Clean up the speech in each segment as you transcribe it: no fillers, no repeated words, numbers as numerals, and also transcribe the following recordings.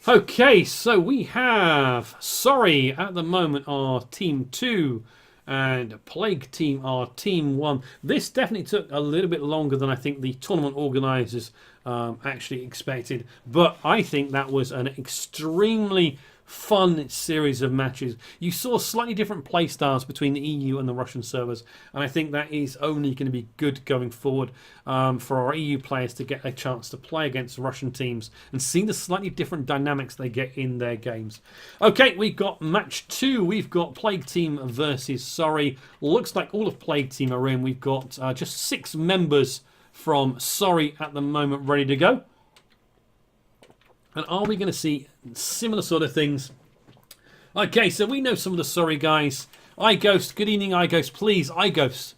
Okay, so we have Sorry at the moment are Team 2 and Plague Team are Team 1. This definitely took a little bit longer than I think the tournament organisers actually expected, but I think that was an extremely fun series of matches. You saw slightly different play styles between the EU and the Russian servers, and I think that is only going to be good going forward for our EU players to get a chance to play against Russian teams and see the slightly different dynamics they get in their games. Okay, we've got match 2. We've got Plague Team versus Sorry. Looks like all of Plague Team are in. We've got just 6 members from Sorry at the moment ready to go. And are we going to see similar sort of things? Okay, so we know some of the Sorry guys. iGhost, good evening, iGhost. Please, iGhost,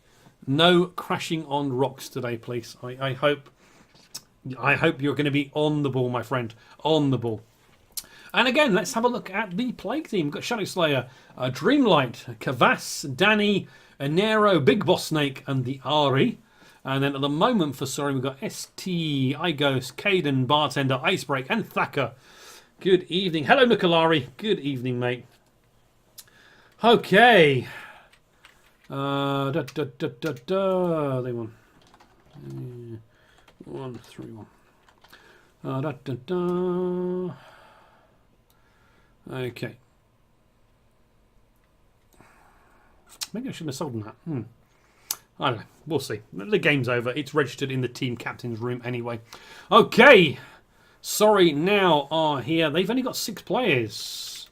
no crashing on rocks today, please. I hope you're going to be on the ball, my friend. On the ball. And again, let's have a look at the Plague Team. We've got Shadow Slayer, Dreamlight, Kavas, Danny, Enero, Big Boss Snake, and the Ari. And then at the moment for Sorry, we've got ST, iGhost, Caden, Bartender, Icebreak, and Thacker. Good evening. Hello, Nicolari. Good evening, mate. Okay. They won. 1-3-1. Okay. Maybe I shouldn't have sold them that. I don't know. We'll see. The game's over. It's registered in the team captain's room anyway. Okay. Sorry now are here. They've only got 6 players.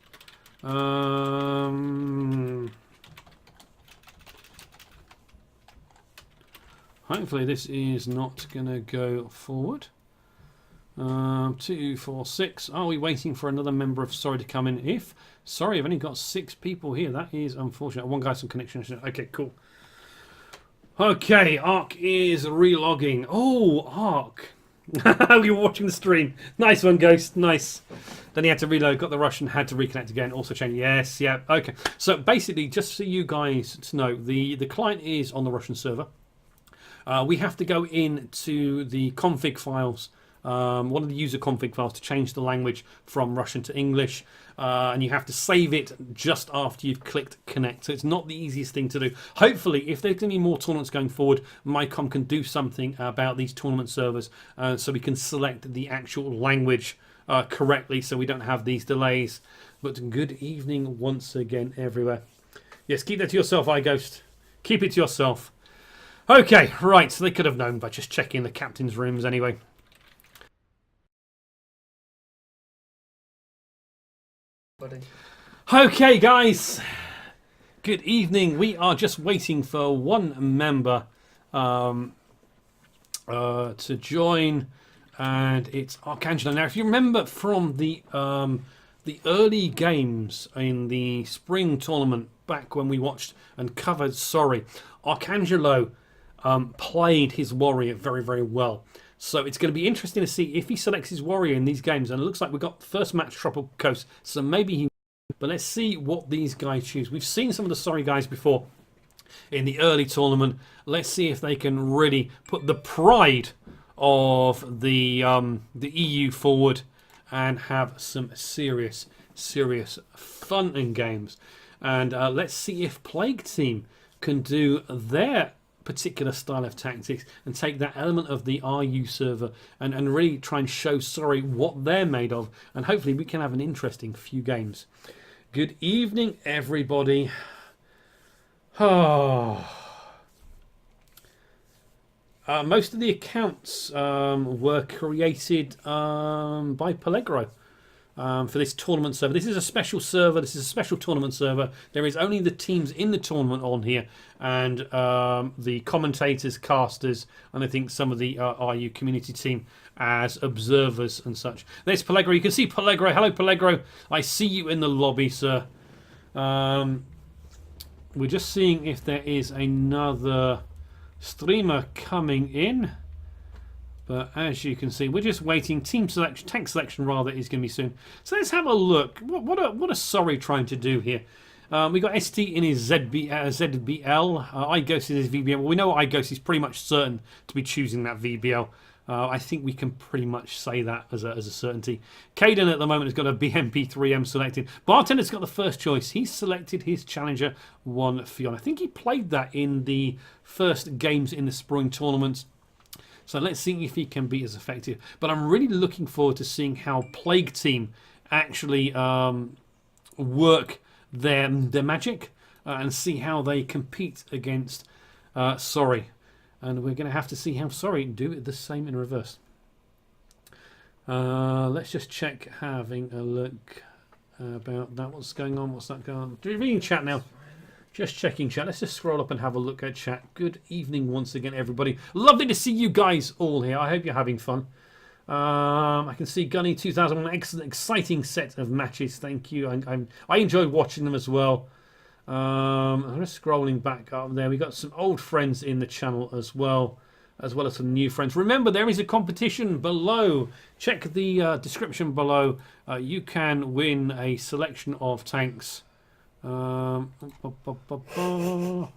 Hopefully this is not going to go forward. 2, 4, 6. Are we waiting for another member of Sorry to come in? If Sorry, I've only got 6 people here. That is unfortunate. One guy's some connection. Okay, cool. Okay, Ark is relogging. Oh, Ark. We were watching the stream. Nice one, Ghost. Nice. Then he had to reload, got the Russian, had to reconnect again. Also change. Yes, yeah. Okay. So basically, just for you guys to know, the client is on the Russian server. We have to go into the config files, one of the user config files, to change the language from Russian to English. And you have to save it just after you've clicked connect. So it's not the easiest thing to do. Hopefully, if there's going to be more tournaments going forward, MyCom can do something about these tournament servers so we can select the actual language correctly so we don't have these delays. But good evening once again everywhere. Yes, keep that to yourself, iGhost. Keep it to yourself. Okay, right, so they could have known by just checking the captain's rooms anyway. Okay, guys. Good evening. We are just waiting for one member to join, and it's Archangelo. Now, if you remember from the early games in the spring tournament back when we watched and covered Sorry, Archangelo played his warrior very, very well. So it's going to be interesting to see if he selects his warrior in these games. And it looks like we've got first match Tropical Coast. So maybe he... But let's see what these guys choose. We've seen some of the Sorry guys before in the early tournament. Let's see if they can really put the pride of the EU forward and have some serious fun and games. And let's see if Plague Team can do their particular style of tactics and take that element of the RU server and really try and show Sorry what they're made of, and hopefully we can have an interesting few games. Good evening, everybody. Most of the accounts were created by Pellegro for this tournament server. This is a special server. This is a special tournament server. There is only the teams in the tournament on here, and the commentators, casters, and I think some of the RU community team as observers and such. There's Pellegro. You can see Pellegro. Hello, Pellegro. I see you in the lobby, sir. We're just seeing if there is another streamer coming in. But as you can see, we're just waiting. Team selection, tank selection rather, is going to be soon. So let's have a look. What are Sorry trying to do here? We got ST in his ZBL. iGhost in his VBL. Well, we know iGhost is pretty much certain to be choosing that VBL. I think we can pretty much say that as a certainty. Caden at the moment has got a BMP3M selected. Bartender's got the first choice. He's selected his Challenger 1 Fion. I think he played that in the first games in the spring tournament. So let's see if he can be as effective. But I'm really looking forward to seeing how PlagueTeam actually work their magic and see how they compete against SRY. And we're going to have to see how SRY do it the same in reverse. Let's just check, having a look about that. What's going on? What's that going on? Do you reading chat now? Just checking chat. Let's just scroll up and have a look at chat. Good evening once again, everybody. Lovely to see you guys all here. I hope you're having fun. I can see Gunny 2001, excellent, exciting set of matches. Thank you. I enjoyed watching them as well. I'm just scrolling back up there. We got some old friends in the channel as well as some new friends. Remember, there is a competition below. Check the description below. You can win a selection of tanks. You're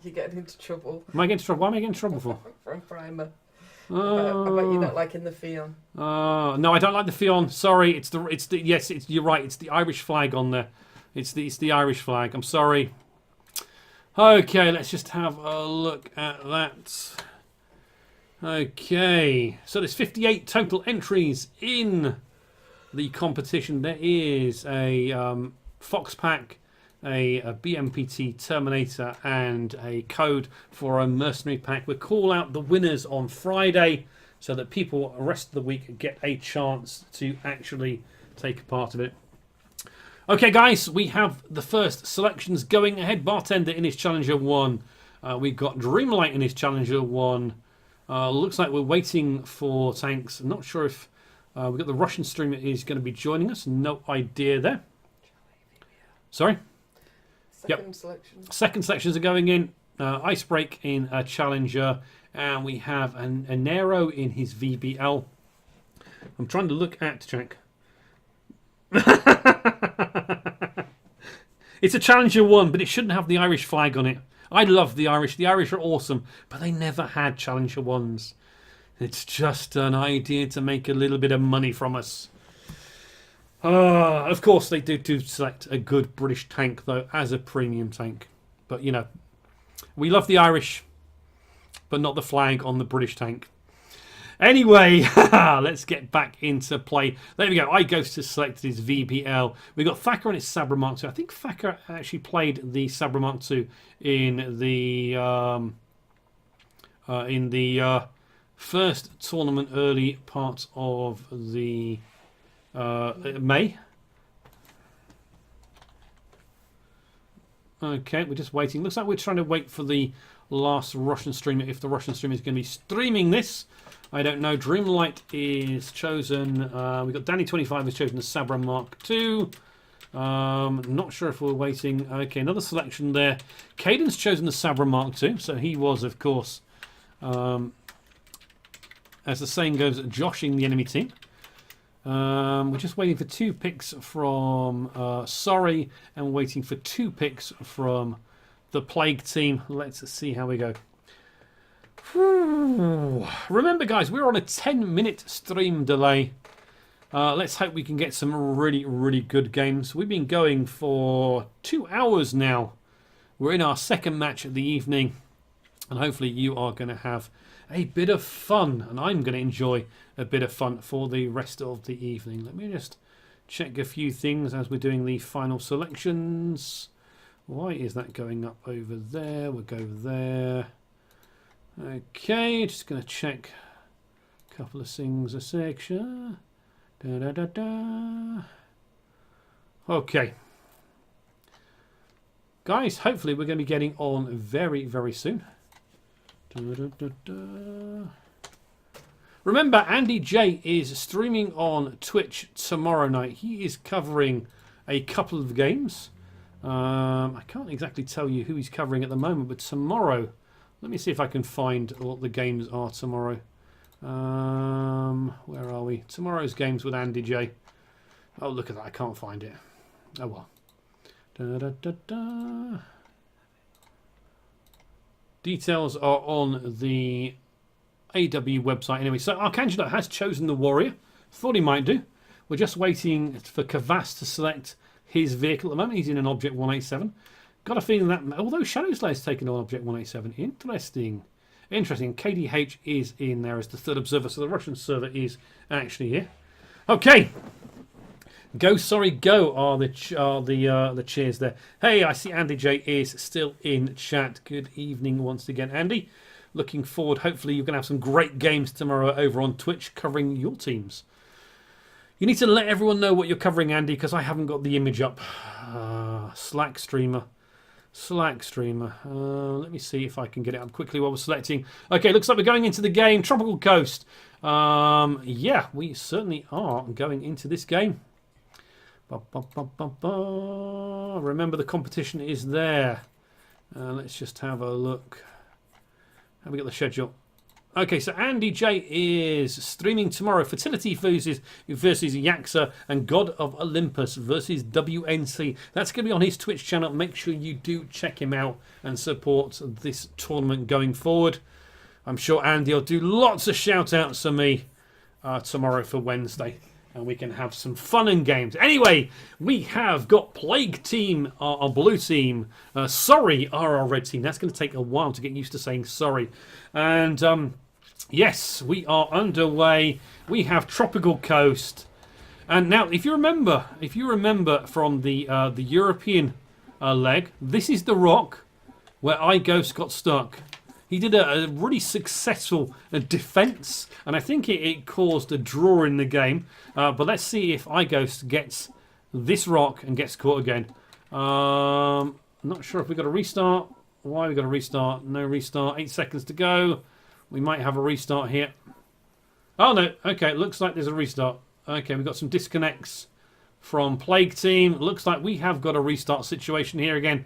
getting into trouble. Am I getting into trouble? What am I getting into trouble for? From Primer. About you not liking the Fion. No, I don't like the Fion. Sorry, you're right. It's the Irish flag on there. It's the Irish flag. I'm sorry. Okay, let's just have a look at that. Okay, so there's 58 total entries in the competition. There is a Fox Pack, a BMPT Terminator, and a code for a Mercenary Pack. We'll call out the winners on Friday so that people the rest of the week get a chance to actually take a part of it. Okay, guys, we have the first selections going ahead. Bartender in his Challenger 1. We've got Dreamlight in his Challenger 1. Looks like we're waiting for tanks. I'm not sure if we've got the Russian streamer is going to be joining us. No idea there. Sorry? Second selection. Second selections are going in. Icebreak in a Challenger. And we have an Nero in his VBL. I'm trying to look at check. It's a Challenger 1, but it shouldn't have the Irish flag on it. I love the Irish. The Irish are awesome, but they never had Challenger 1s. It's just an idea to make a little bit of money from us. Of course, they do select a good British tank, though, as a premium tank. But, you know, we love the Irish, but not the flag on the British tank. Anyway, let's get back into play. There we go. iGhost has selected his VBL. We've got Thacker and his Sabra Mark II. I think Thacker actually played the Sabra Mark II in the first tournament early part of the May. Okay, we're just waiting. Looks like we're trying to wait for the last Russian streamer, if the Russian streamer is going to be streaming this. I don't know. Dreamlight is chosen. We've got Danny25 has chosen the Sabra Mark II. Not sure if we're waiting. Okay, another selection there. Caden's chosen the Sabra Mark II, so he was, of course, as the saying goes, joshing the enemy team. We're just waiting for 2 picks from SRY and waiting for 2 picks from the PlagueTeam. Let's see how we go. Remember, guys, we're on a 10-minute stream delay. Let's hope we can get some really, really good games. We've been going for 2 hours now. We're in our second match of the evening, and hopefully you are going to have a bit of fun, and I'm going to enjoy a bit of fun for the rest of the evening. Let me just check a few things as we're doing the final selections. Why is that going up over there? We'll go there. Okay, just going to check a couple of things a section. Okay. Guys, hopefully we're going to be getting on very, very soon. Remember, Andy J is streaming on Twitch tomorrow night. He is covering a couple of games. I can't exactly tell you who he's covering at the moment, but tomorrow, let me see if I can find what the games are tomorrow. Where are we? Tomorrow's games with Andy J. Oh, look at that. I can't find it. Oh, well. Details are on the AW website anyway. So our candidate has chosen the Warrior. Thought he might do. We're just waiting for Kavas to select his vehicle at the moment. He's in an Object 187. Got a feeling that, although Shadow Slayer's taken on Object 187, interesting. Interesting. KDH is in there as the third observer, so the Russian server is actually here. Okay. Go, sorry, go are the cheers there. Hey, I see Andy J is still in chat. Good evening once again, Andy. Looking forward. Hopefully you're going to have some great games tomorrow over on Twitch covering your teams. You need to let everyone know what you're covering, Andy, because I haven't got the image up. Slack streamer. Let me see if I can get it up quickly while we're selecting. Okay, looks like we're going into the game. Tropical Coast. Yeah, we certainly are going into this game. Remember, the competition is there. Let's just have a look. Have we got the schedule? Okay, so Andy J is streaming tomorrow. Fertility versus Yaxa and God of Olympus versus WNC. That's going to be on his Twitch channel. Make sure you do check him out and support this tournament going forward. I'm sure Andy will do lots of shout outs for me tomorrow for Wednesday. And we can have some fun and games. Anyway, we have got PlagueTeam, our blue team. Sorry, our red team. That's going to take a while to get used to saying sorry. And yes, we are underway. We have Tropical Coast. And now, if you remember from the European leg, this is the rock where iGhost got stuck. He did a really successful defense, and I think it caused a draw in the game. But let's see if iGhost gets this rock and gets caught again. Not sure if we've got a restart. Why we got a restart? No restart. 8 seconds to go. We might have a restart here. Oh, no. Okay, looks like there's a restart. Okay, we've got some disconnects from PlagueTeam. Looks like we have got a restart situation here again.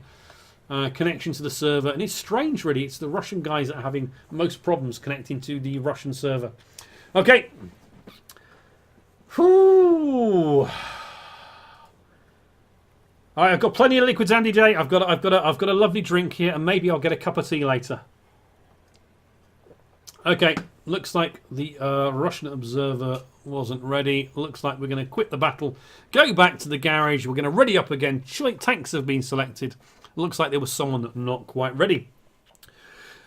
Connection to the server, and it's strange really, it's the Russian guys that are having most problems connecting to the Russian server. Okay. Whew. All right, I've got plenty of liquids, Andy J. I've got a lovely drink here, and maybe I'll get a cup of tea later. Okay, looks like the Russian observer wasn't ready. Looks like we're going to quit the battle, go back to the garage. We're going to ready up again. Tanks have been selected. Looks like there was someone not quite ready.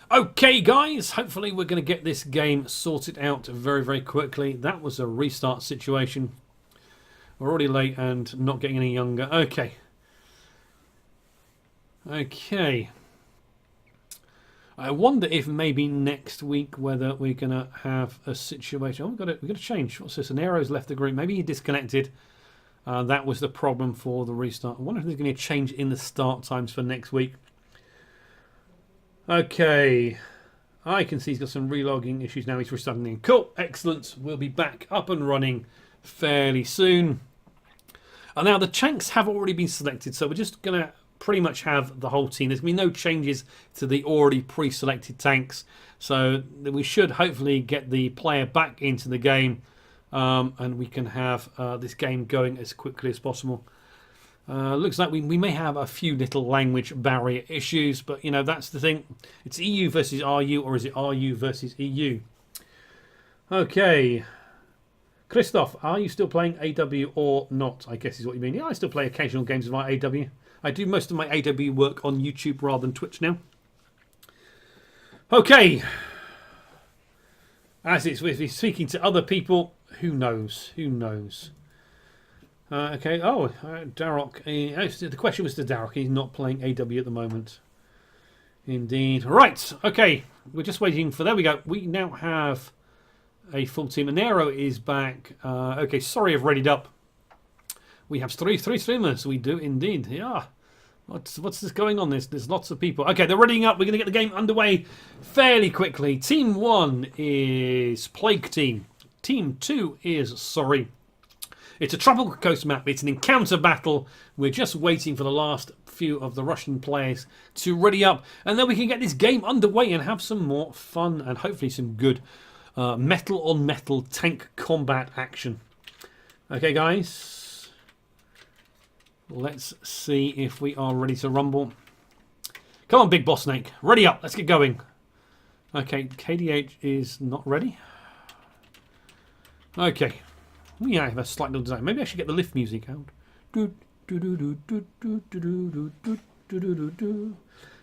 Okay, guys. Hopefully we're going to get this game sorted out very, very quickly. That was a restart situation. We're already late and not getting any younger. Okay. Okay. I wonder if maybe next week whether we're going to have a situation. Oh, we've got to change. What's this? An arrow's left the group. Maybe he disconnected. That was the problem for the restart. I wonder if there's going to be a change in the start times for next week. Okay. I can see he's got some relogging issues now. He's restarting in. Cool. Excellent. We'll be back up and running fairly soon. And now the tanks have already been selected, so we're just going to pretty much have the whole team. There's going to be no changes to the already pre-selected tanks. So we should hopefully get the player back into the game. And we can have this game going as quickly as possible. Looks like we may have a few little language barrier issues, but you know, that's the thing. It's EU versus RU, or is it RU versus EU? Okay. Christoph, are you still playing AW or not? I guess is what you mean. Yeah, I still play occasional games via AW. I do most of my AW work on YouTube rather than Twitch now. Okay. As it's with speaking to other people, who knows? Who knows? Okay. Oh, Darrock. The question was to Darrock. He's not playing AW at the moment. Indeed. Right. Okay. We're just waiting for. There we go. We now have a full team. Anero is back. Okay. Sorry, I've readied up. We have three streamers. We do indeed. Yeah. What's this going on? There's lots of people. Okay, they're readying up. We're going to get the game underway fairly quickly. Team 1 is PlagueTeam. Team 2 is SRY. It's a Tropical Coast map. It's an encounter battle. We're just waiting for the last few of the Russian players to ready up. And then we can get this game underway and have some more fun and hopefully some good metal on metal tank combat action. Okay, guys. Let's see if we are ready to rumble. Come on, Big Boss Snake. Ready up. Let's get going. Okay, KDH is not ready. Okay, we have a slight little design. Maybe I should get the lift music out.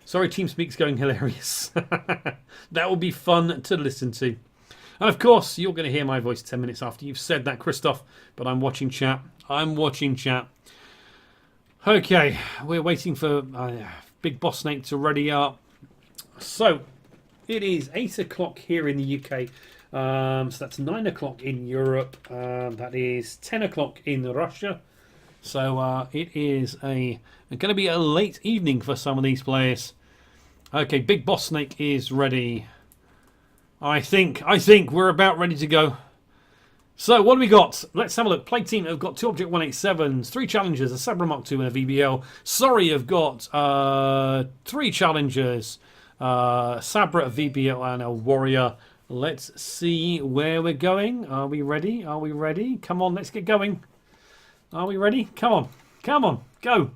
Sorry, TeamSpeak's going hilarious. That will be fun to listen to. And of course, you're going to hear my voice 10 minutes after you've said that, Christoph. But I'm watching chat. I'm watching chat. Okay, we're waiting for Big Boss Snake to ready up. So, it is 8 o'clock here in the UK. So that's 9 o'clock in Europe. That is 10 o'clock in Russia. So it is going to be a late evening for some of these players. Okay, Big Boss Snake is ready. I think we're about ready to go. So what do we got? Let's have a look. PlagueTeam have got 2 Object 187s, 3 challengers, a Sabra Mark II and a VBL. SRY have got 3 challengers, Sabra, a VBL and a Warrior. Let's see where we're going. Are we ready? Are we ready? Come on, let's get going. Are we ready? Come on. Come on. Go.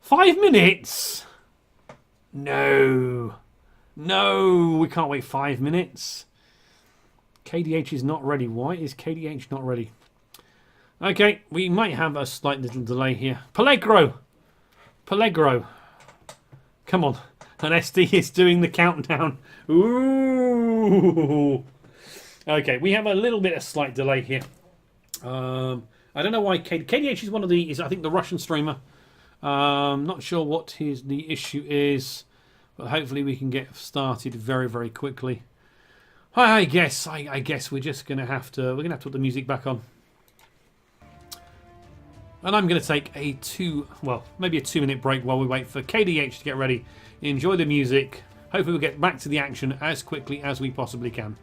5 minutes? No. No, we can't wait 5 minutes. KDH is not ready. Why is KDH not ready? Okay, we might have a slight little delay here. Pellegro. Come on. And SD is doing the countdown. Ooh. Okay, we have a little bit of slight delay here. I don't know why KDH is one of the I think the Russian streamer. Not sure what the issue is, but hopefully we can get started very, very quickly. I guess we're just gonna have to put the music back on. And I'm going to take maybe a 2-minute break while we wait for KDH to get ready. Enjoy the music. Hopefully we'll get back to the action as quickly as we possibly can.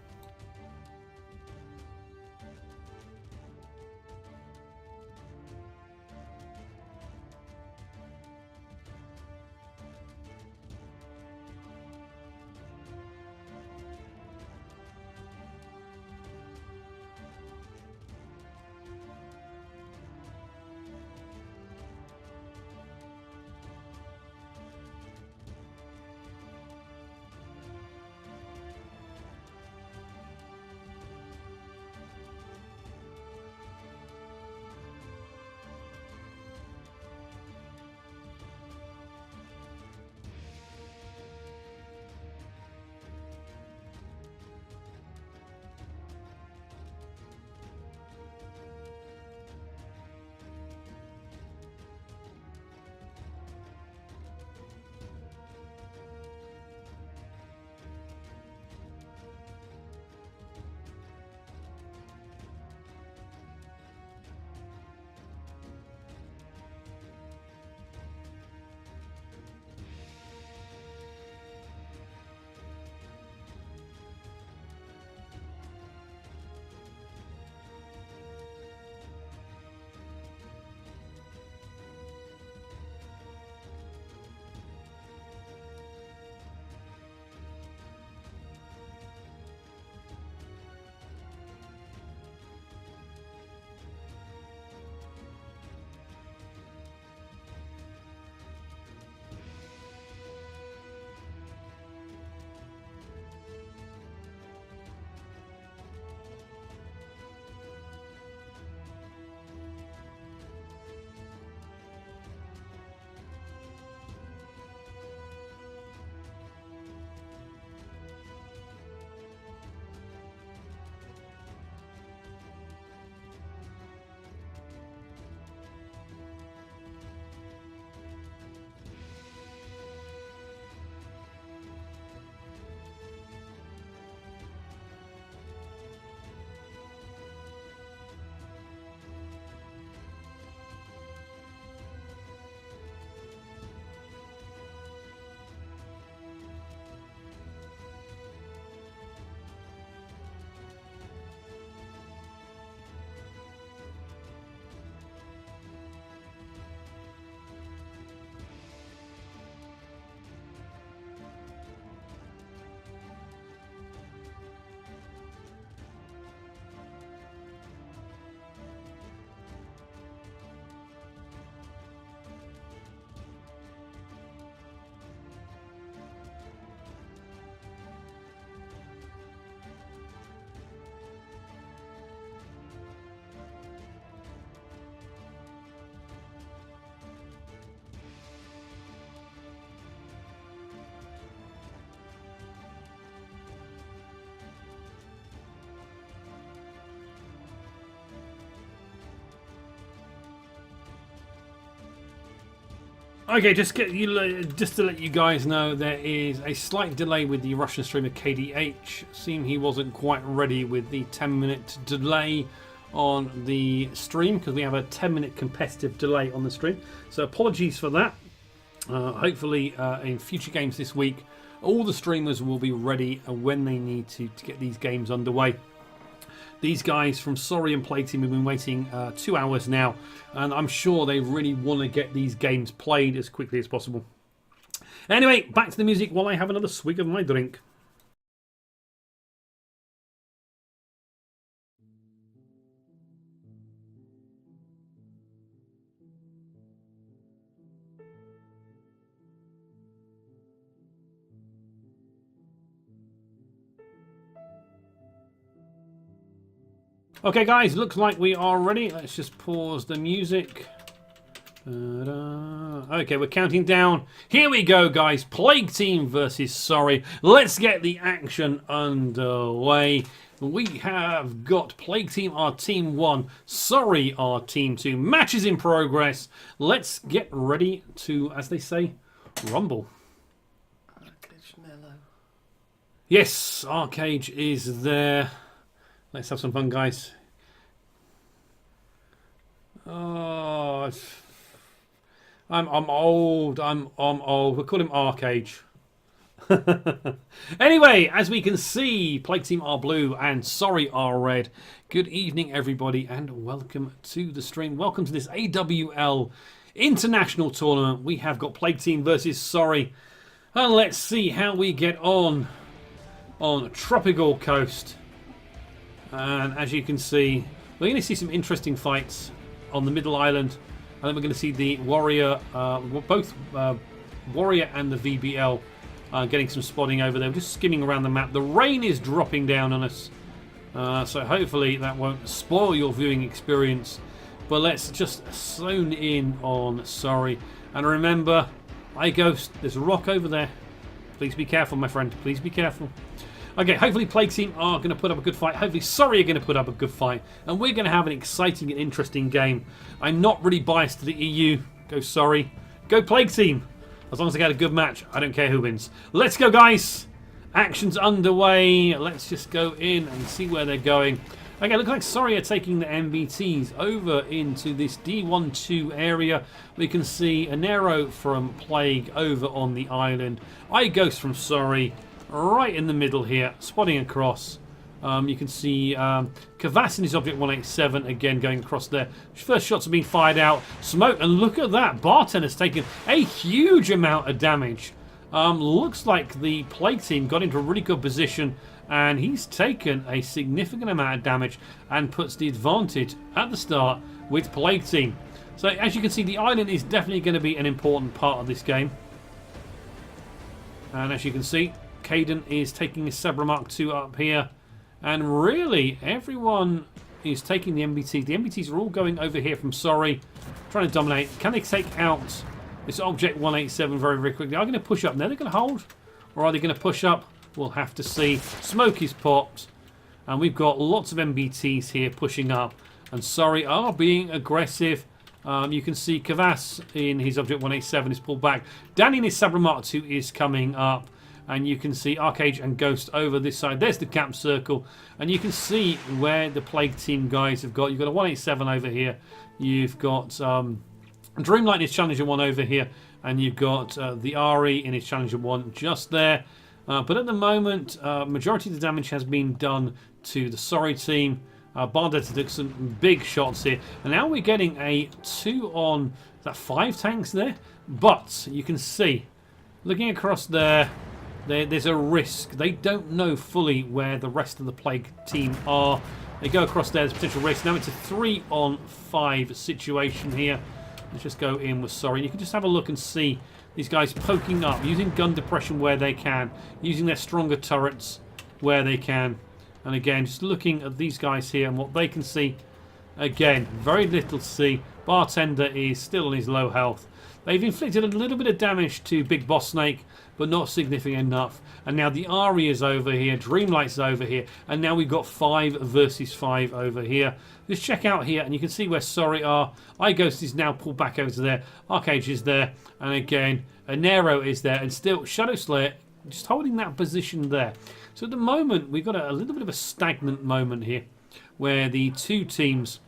Okay, just to let you guys know, there is a slight delay with the Russian streamer KDH. Seemed he wasn't quite ready with the 10-minute delay on the stream because we have a 10-minute competitive delay on the stream. So apologies for that. Hopefully in future games this week, all the streamers will be ready when they need to get these games underway. These guys from SRY and PlagueTeam have been waiting 2 hours now, and I'm sure they really want to get these games played as quickly as possible. Anyway, back to the music while I have another swig of my drink. Okay guys, looks like we are ready. Let's just pause the music. Okay, we're counting down. Here we go guys. PlagueTeam versus SRY. Let's get the action underway. We have got PlagueTeam our team 1, SRY our team 2. Matches in progress. Let's get ready to, as they say, rumble. Yes, Arcade is there. Let's have some fun, guys. Oh, I'm old. I'm old. We'll call him Arcade. Anyway, as we can see, PlagueTeam are blue and SRY are red. Good evening, everybody, and welcome to the stream. Welcome to this AWL international tournament. We have got PlagueTeam versus SRY, and let's see how we get on Tropical Coast. And as you can see, we're going to see some interesting fights on the middle island. And then we're going to see the Warrior, both Warrior and the VBL getting some spotting over there. We're just skimming around the map. The rain is dropping down on us. So hopefully that won't spoil your viewing experience. But let's just zone in on SRY. And remember, iGhost, there's a rock over there. Please be careful, my friend. Please be careful. Okay, hopefully PlagueTeam are going to put up a good fight. Hopefully SRY are going to put up a good fight. And we're going to have an exciting and interesting game. I'm not really biased to the EU. Go SRY. Go PlagueTeam. As long as they get a good match, I don't care who wins. Let's go, guys. Action's underway. Let's just go in and see where they're going. Okay, looks like SRY are taking the MBTs over into this D12 area. We can see an arrow from Plague over on the island. iGhost from SRY. Right in the middle here, spotting across. You can see Kvass in his Object 187 again going across there. First shots have been fired out. Smoke, and look at that. Bartender's taken a huge amount of damage. Looks like the PlagueTeam got into a really good position, and he's taken a significant amount of damage and puts the advantage at the start with PlagueTeam. So as you can see, the island is definitely going to be an important part of this game. And as you can see, Caden is taking his Sabra Mark II up here. And really, everyone is taking the MBT. The MBTs are all going over here from SRY, trying to dominate. Can they take out this Object 187 very, very quickly? Are they going to push up? Now they're going to hold? Or are they going to push up? We'll have to see. Smoke is popped. And we've got lots of MBTs here pushing up. And SRY are being aggressive. You can see Kvass in his Object 187 is pulled back. Danny in his Sabra Mark II is coming up. And you can see Arcade and Ghost over this side. There's the cap circle. And you can see where the PlagueTeam guys have got. You've got a 187 over here. You've got Dreamlight in his Challenger 1 over here. And you've got the RE in his Challenger 1 just there. But at the moment, majority of the damage has been done to the SRY team. Bardet took some big shots here. And now we're getting a 2 on, is that 5 tanks there? But you can see, looking across there, there's a risk. They don't know fully where the rest of the PlagueTeam are. They go across there, there's potential risk. Now it's a 3 on 5 situation here. Let's just go in with SRY. You can just have a look and see these guys poking up, using gun depression where they can, using their stronger turrets where they can. And again, just looking at these guys here and what they can see. Again, very little to see. Bartender is still on his low health. They've inflicted a little bit of damage to Big Boss Snake, but not significant enough. And now the Ari is over here, Dreamlight's over here, and now we've got 5 versus 5 over here. Just check out here, and you can see where Sorry are. iGhost is now pulled back over to there. Arcade is there, and again, Anero is there, and still Shadow Slayer just holding that position there. So at the moment, we've got a little bit of a stagnant moment here, where the two teams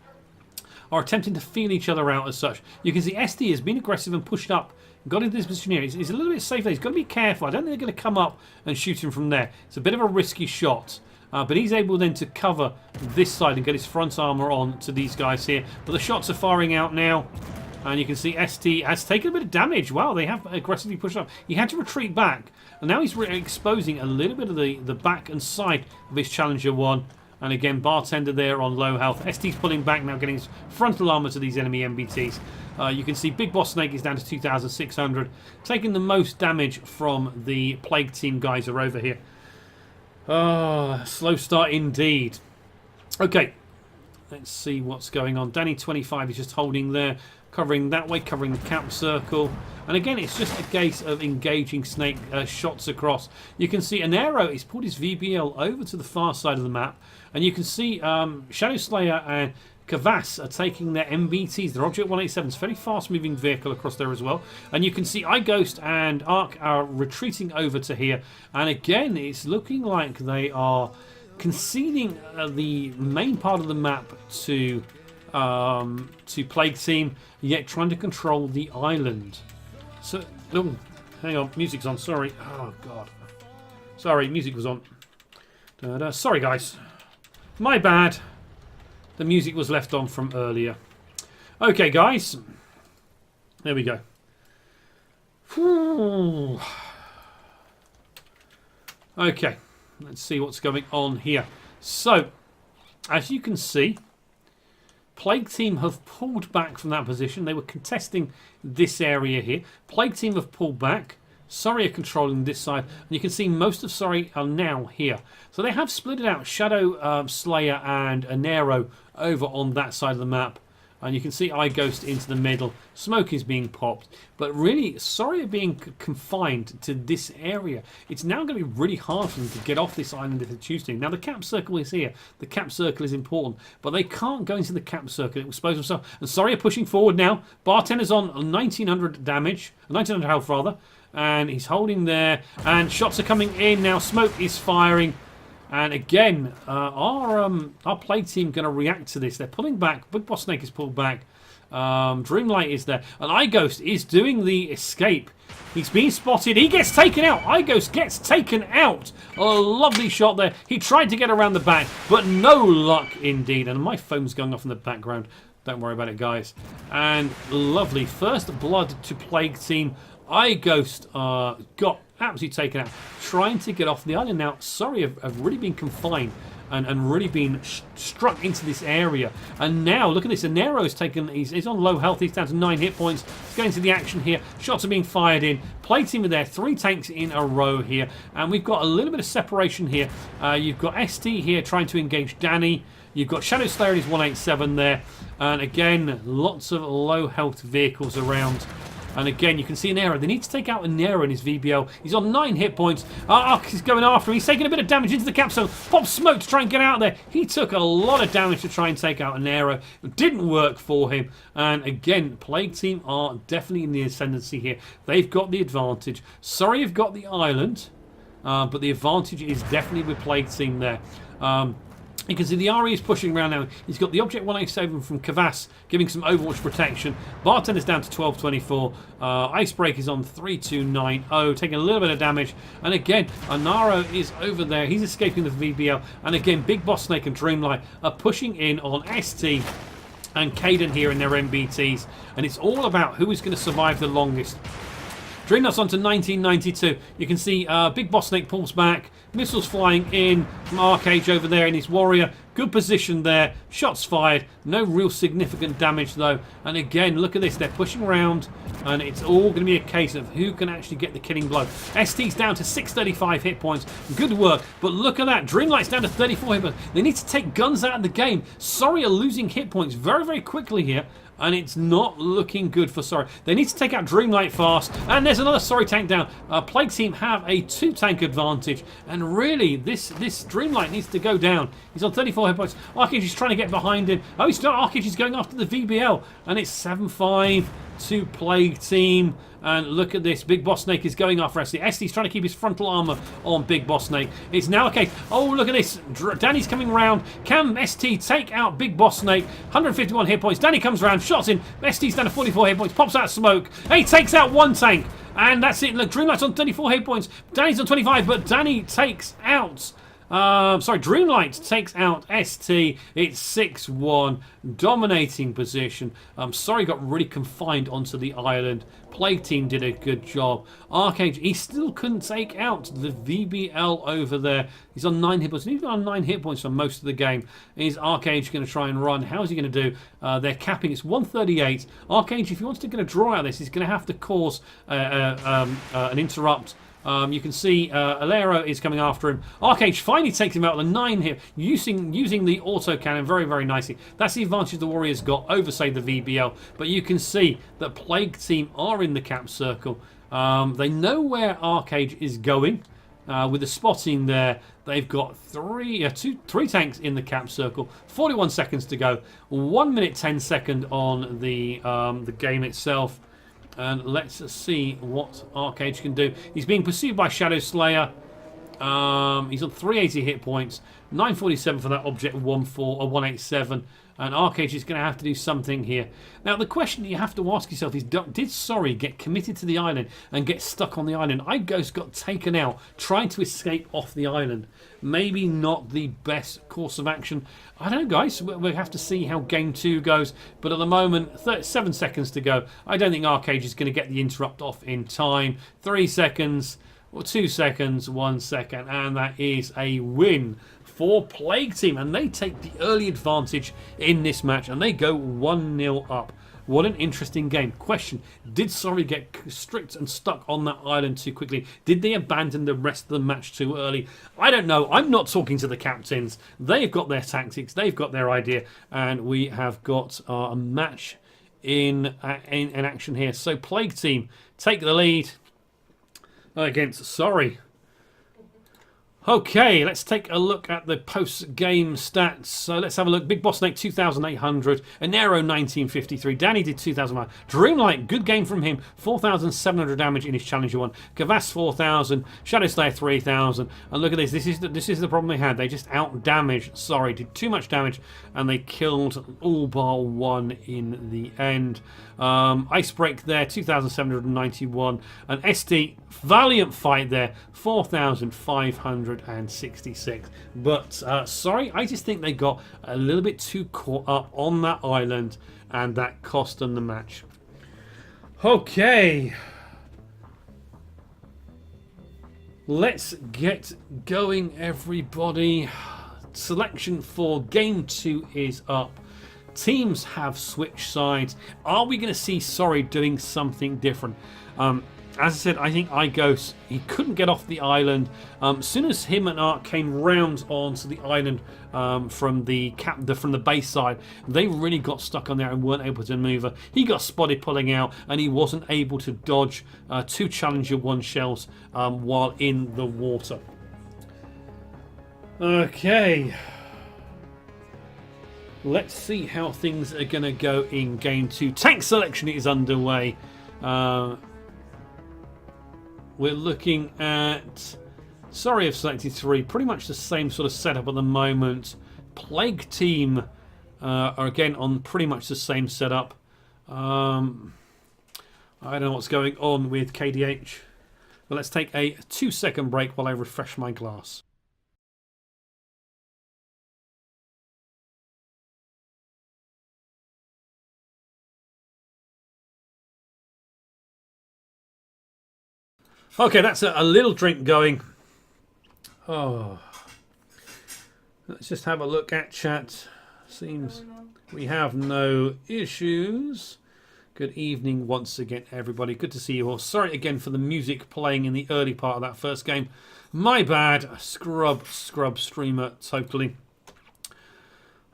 are attempting to feel each other out as such. You can see SD has been aggressive and pushed up, got into this position here. He's a little bit safe there. He's got to be careful. I don't think they're going to come up and shoot him from there. It's a bit of a risky shot. But he's able then to cover this side and get his front armor on to these guys here. But the shots are firing out now. And you can see ST has taken a bit of damage. Wow, they have aggressively pushed up. He had to retreat back. And now he's exposing a little bit of the back and side of his Challenger 1. And again, Bartender there on low health. ST's pulling back now, getting his frontal armor to these enemy MBTs. You can see Big Boss Snake is down to 2,600. Taking the most damage from the Plague Team guys are over here. Slow start indeed. Okay, let's see what's going on. Danny 25 is just holding there, covering that way, covering the cap circle. And again, it's just a case of engaging Snake shots across. You can see Anero is pulled his VBL over to the far side of the map. And you can see Shadow Slayer and Kavas are taking their MBTs, their Object 187s, very fast moving vehicle across there as well. And you can see iGhost and Ark are retreating over to here. And again, it's looking like they are conceding the main part of the map to Plague Team, yet trying to control the island. So, oh, hang on, music's on, sorry. Oh, God. Sorry, music was on. Sorry, guys. My bad. The music was left on from earlier. Okay, guys. There we go. Whew. Okay. Let's see what's going on here. So, as you can see, Plague Team have pulled back from that position. They were contesting this area here. Plague Team have pulled back. Sorry are controlling this side. And you can see most of Sorry are now here. So they have split it out. Shadow Slayer and Anero over on that side of the map. And you can see iGhost into the middle. Smoke is being popped. But really, Sorry are being confined to this area. It's now going to be really hard for them to get off this island if they choose to. Now, the cap circle is here. The cap circle is important. But they can't go into the cap circle. It will expose themselves. And Sorry are pushing forward now. Bartender's on 1,900 damage. 1,900 health, rather. And he's holding there. And shots are coming in now. Smoke is firing. And again, our Plague Team going to react to this. They're pulling back. Big Boss Snake is pulled back. Dreamlight is there. And iGhost is doing the escape. He's being spotted. He gets taken out. iGhost gets taken out. A lovely shot there. He tried to get around the back, but no luck indeed. And my phone's going off in the background. Don't worry about it, guys. And lovely. First blood to Plague Team. iGhost got absolutely taken out, trying to get off the island. Now, Sorry have really been confined and really been struck into this area. And now, look at this. Anero's taken, he's on low health. He's down to 9 hit points. He's going to the action here. Shots are being fired in. Plague Team are there. 3 tanks in a row here. And we've got a little bit of separation here. You've got ST here trying to engage Danny. You've got Shadow Slayer and his 187 there. And again, lots of low health vehicles around. And again, you can see Anero. They need to take out Anero in his VBL. He's on 9 hit points. Ark is going after him. He's taking a bit of damage into the capsule. Pop Smoke to try and get out there. He took a lot of damage to try and take out Anero. It didn't work for him. And again, Plague Team are definitely in the ascendancy here. They've got the advantage. Sorry, you've got the island. But the advantage is definitely with Plague Team there. You can see the RE is pushing around now. He's got the Object 187 from Kavas giving some Overwatch protection. Bartender's down to 1224. Icebreak is on 3290, taking a little bit of damage. And again, Anaro is over there. He's escaping the VBL. And again, Big Boss Snake and Dreamlight are pushing in on ST and Caden here in their MBTs. And it's all about who is going to survive the longest. Dreamlight's on to 1992. You can see Big Boss Snake pulls back. Missiles flying in from Arcade over there in his Warrior. Good position there. Shots fired. No real significant damage though. And again, look at this. They're pushing around. And it's all going to be a case of who can actually get the killing blow. ST's down to 635 hit points. Good work. But look at that. Dreamlight's down to 34 hit points. They need to take guns out of the game. Sorry are losing hit points very, very quickly here. and it's not looking good for Sorry. They need to take out Dreamlight fast, and there's another Sorry tank down. Plague Team have a 2-tank advantage, and really, this Dreamlight needs to go down. He's on 34 hit points. Arcage is trying to get behind him. Oh, he's not. Arcage is going after the VBL, and it's 7-5 to Plague Team. And look at this. Big Boss Snake is going after SD. SD's trying to keep his frontal armor on Big Boss Snake. It's now okay. Oh, look at this. Danny's coming round. Can ST take out Big Boss Snake? 151 hit points. Danny comes round, shots in. ST's down to 44 hit points. Pops out smoke. He takes out one tank. And that's it. Look, Dreamlight's on 34 hit points. Danny's on 25, but Danny takes out... Dreamlight takes out ST. It's 6-1, dominating position. Sorry, got really confined onto the island. Plague Team did a good job. Arcade, he still couldn't take out the VBL over there. He's on 9 hit points. He's on 9 hit points for most of the game. Is Arcade going to try and run? How's he going to do? They're capping. It's 138. Arcade, if he wants to get a draw out of this, he's going to have to cause an interrupt. You can see Alero is coming after him. Arcade finally takes him out with a 9 hit, using the auto cannon very, very nicely. That's the advantage the Warriors got over, say, the VBL. But you can see that Plague Team are in the cap circle. They know where Arcade is going. With the spotting there, they've got three tanks in the cap circle. 41 seconds to go. 1 minute 10 second on the game itself. And let's see what Arcade can do. He's being pursued by Shadow Slayer. He's on 380 hit points. 947 for that object 187. And Arcade is going to have to do something here. Now, the question you have to ask yourself is, did Sorry get committed to the island and get stuck on the island? iGhost got taken out trying to escape off the island. Maybe not the best course of action. I don't know, guys. We'll have to see how Game 2 goes. But at the moment, 37 seconds to go. I don't think Arcade is going to get the interrupt off in time. 3 seconds, or 2 seconds, 1 second. And that is a win for Plague Team, and they take the early advantage in this match, and they go 1-0 up. What an interesting game. Question, did Sorry get strict and stuck on that island too quickly? Did they abandon the rest of the match too early? I don't know. I'm not talking to the captains. They've got their tactics. They've got their idea, and we have got a match in action here. So Plague Team take the lead against Sorry. Okay, let's take a look at the post-game stats. So let's have a look. Big Boss Snake, 2,800. Enero, 1953. Danny did 2,000. Dreamlight, good game from him. 4,700 damage in his Challenger 1. Kavas, 4,000. Shadow Slayer, 3,000. And look at this. This is the problem they had. They just out-damaged. Sorry, did too much damage. And they killed all bar one in the end. Icebreak there, 2,791. And SD, valiant fight there, 4,566. But Sorry, I just think they got a little bit too caught up on that island, and that cost them the match. Okay. Let's get going, everybody. Selection for Game 2 is up. Teams have switched sides. Are we going to see Sorry doing something different? As I said, I think iGhost, he couldn't get off the island. As soon as him and Art came round onto the island from the base side, they really got stuck on there and weren't able to maneuver. He got spotted pulling out, and he wasn't able to dodge 2 Challenger 1 shells while in the water. Okay. Let's see how things are going to go in Game 2. Tank selection is underway. We're looking at... Sorry, I've selected 3. Pretty much the same sort of setup at the moment. Plague Team are again on pretty much the same setup. I don't know what's going on with KDH. But let's take a 2-second break while I refresh my glass. Okay, that's a little drink going. Oh, let's just have a look at chat. Seems we have no issues. Good evening once again, everybody. Good to see you all. Sorry again for the music playing in the early part of that first game. My bad. Scrub streamer, totally.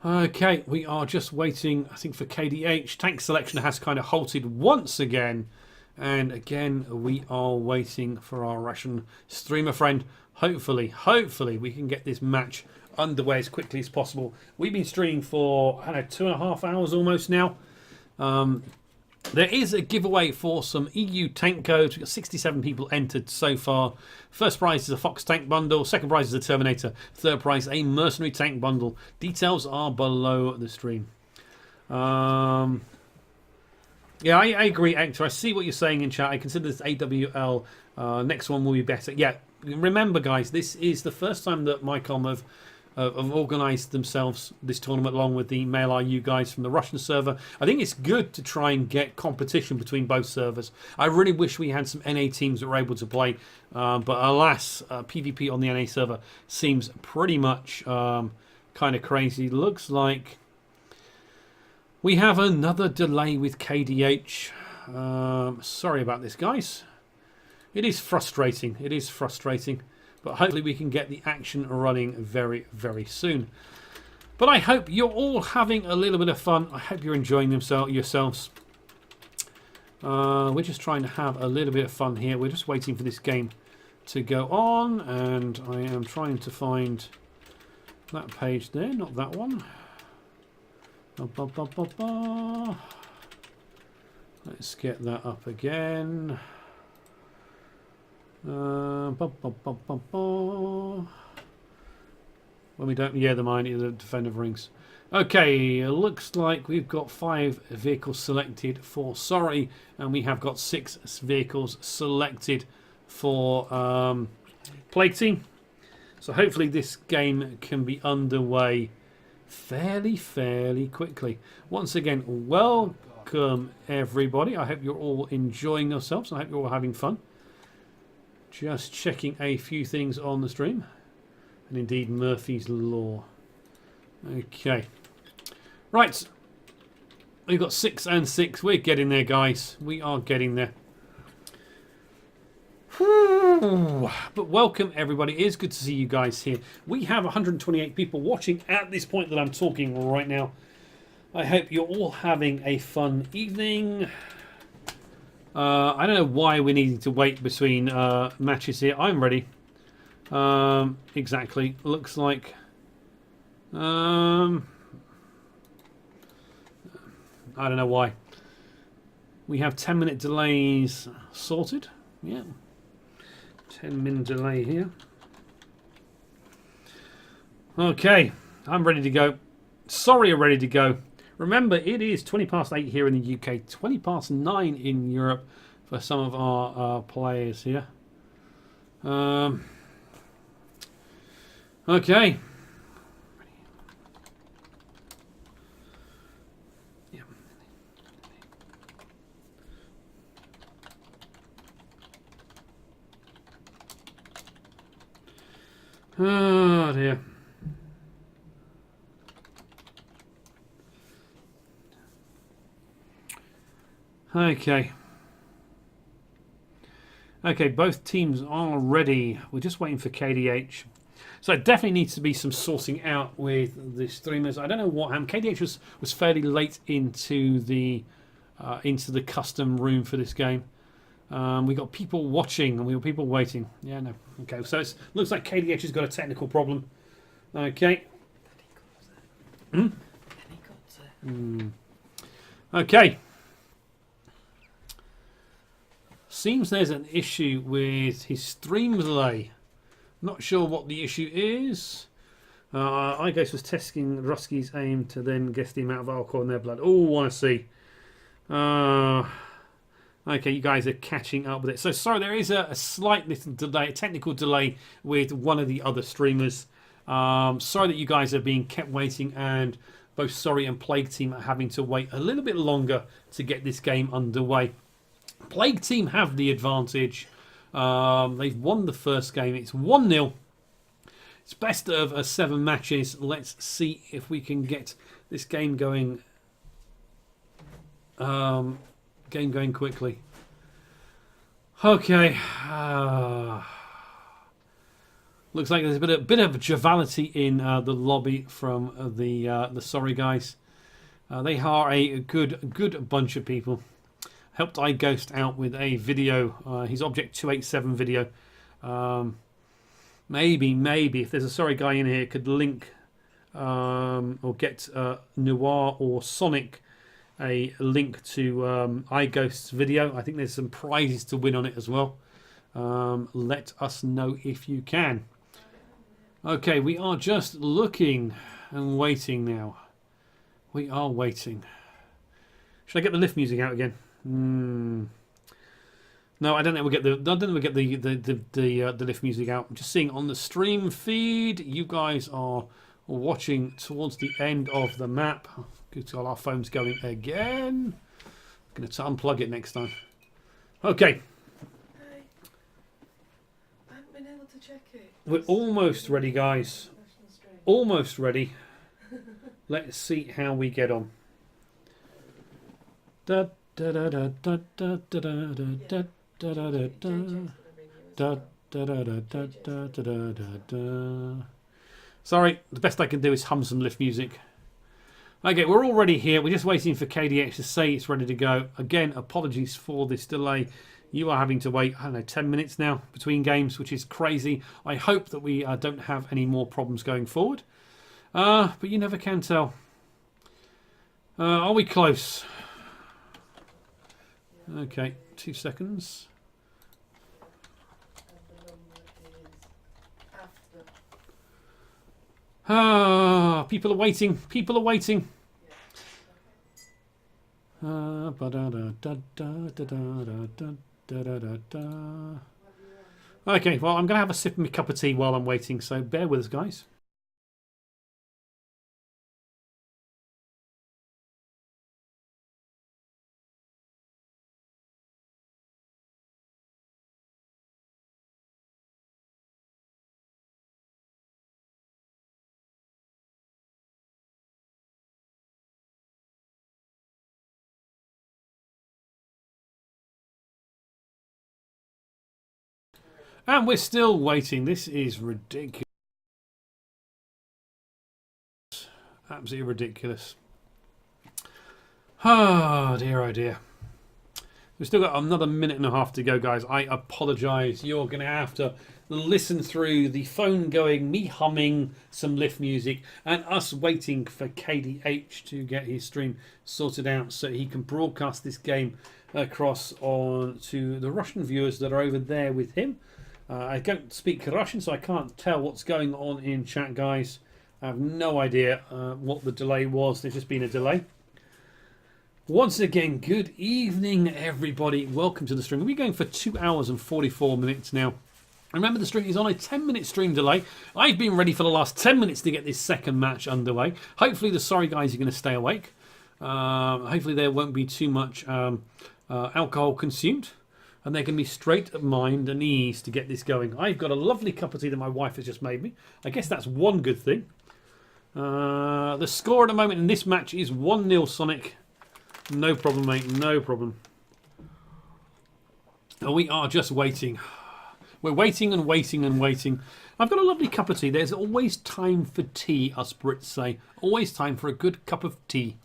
Okay, we are just waiting, I think, for KDH. Tank selection has kind of halted once again. And again, we are waiting for our Russian streamer friend. Hopefully, we can get this match underway as quickly as possible. We've been streaming for, I don't know, 2.5 hours almost now. There is a giveaway for some EU tank codes. We've got 67 people entered so far. First prize is a Fox tank bundle. Second prize is a Terminator. Third prize, a mercenary tank bundle. Details are below the stream. Yeah, I agree, Hector. I see what you're saying in chat. I consider this AWL. Next one will be better. Yeah, remember, guys, this is the first time that MyCom have organised themselves this tournament along with the Mail RU guys from the Russian server. I think it's good to try and get competition between both servers. I really wish we had some NA teams that were able to play, but alas, PvP on the NA server seems pretty much kind of crazy. Looks like we have another delay with KDH. Sorry about this, guys. It is frustrating. It is frustrating. But hopefully we can get the action running very, very soon. But I hope you're all having a little bit of fun. I hope you're enjoying yourselves. We're just trying to have a little bit of fun here. We're just waiting for this game to go on. And I am trying to find that page there, not that one. Let's get that up again. When we don't, yeah, the defender rings. Okay, looks like we've got 5 vehicles selected for SRY, and we have got 6 vehicles selected for PlagueTeam. So hopefully this game can be underway fairly quickly. Once again, welcome everybody. I hope you're all enjoying yourselves. I hope you're all having fun. Just checking a few things on the stream. And indeed Murphy's Law. Okay. Right. We've got 6 and 6. We're getting there, guys. We are getting there. Whew. But welcome everybody. It is good to see you guys here. We have 128 people watching at this point that I'm talking right now. I hope you're all having a fun evening. I don't know why we're needing to wait between matches here. I'm ready. Exactly. Looks like... I don't know why. We have 10-minute delays sorted. Yeah. 10-minute delay here. Okay. I'm ready to go. Sorry, I'm ready to go. Remember, it is 20 past 8 here in the UK, 20 past 9 in Europe for some of our players here. Okay. Yeah. Oh dear. Okay. Okay, both teams are ready. We're just waiting for KDH. So it definitely needs to be some sorting out with the streamers. I don't know what happened. KDH was fairly late into the custom room for this game. We got people watching and we got people waiting. Yeah, no. Okay, so it looks like KDH has got a technical problem. Okay. Okay. Seems there's an issue with his stream delay. Not sure what the issue is. I guess was testing Ruski's aim to then guess the amount of alcohol in their blood. Oh, want to see. Okay, you guys are catching up with it. So sorry, there is a slight little delay, a technical delay with one of the other streamers. Sorry that you guys are being kept waiting, and both SRY and PlagueTeam are having to wait a little bit longer to get this game underway. PlagueTeam have the advantage. They've won the first game. It's 1-0. It's best of 7 matches. Let's see if we can get this game going. Going quickly. Okay. Looks like there's a bit of joviality in the lobby from the Sorry guys. They are a good bunch of people. Helped iGhost out with a video, his Object 287 video. Maybe if there's a Sorry guy in here, could link or get Noir or Sonic a link to iGhost's video. I think there's some prizes to win on it as well. Let us know if you can. Okay, we are just looking and waiting now. We are waiting. Should I get the lift music out again? No, I don't think we'll get the lift music out. I'm just seeing on the stream feed, you guys are watching towards the end of the map. Good, got our phones going again. I'm going to unplug it next time. Okay. Hey, I haven't been able to check it. We're almost ready, guys. Almost ready. Let's see how we get on. Da da da da da da da da da da da da da da da. Sorry, the best I can do is hum some lift music. Okay, we're already here. We're just waiting for KDH to say it's ready to go. Again, apologies for this delay. You are having to wait, I don't know, 10 minutes now between games, which is crazy. I hope that we don't have any more problems going forward. But you never can tell. Are we close? Okay, 2 seconds. People are waiting. People are waiting. Okay, well, I'm going to have a sip of my cup of tea while I'm waiting, so bear with us, guys. And we're still waiting. This is ridiculous. Absolutely ridiculous. Oh dear, oh dear. We've still got another minute and a half to go, guys. I apologise. You're going to have to listen through the phone going, me humming some lift music, and us waiting for KDH to get his stream sorted out so he can broadcast this game across on to the Russian viewers that are over there with him. I don't speak Russian, so I can't tell what's going on in chat, guys. I have no idea what the delay was. There's just been a delay. Once again, good evening, everybody. Welcome to the stream. We're going for 2 hours and 44 minutes now. Remember, the stream is on a 10-minute stream delay. I've been ready for the last 10 minutes to get this second match underway. Hopefully, the Sorry guys are going to stay awake. Hopefully, there won't be too much alcohol consumed. And they can be straight of mind and ease to get this going. I've got a lovely cup of tea that my wife has just made me. I guess that's one good thing. The score at the moment in this match is 1-0 Sonic. No problem, mate. No problem. And we are just waiting. We're waiting and waiting and waiting. I've got a lovely cup of tea. There's always time for tea, us Brits say. Always time for a good cup of tea.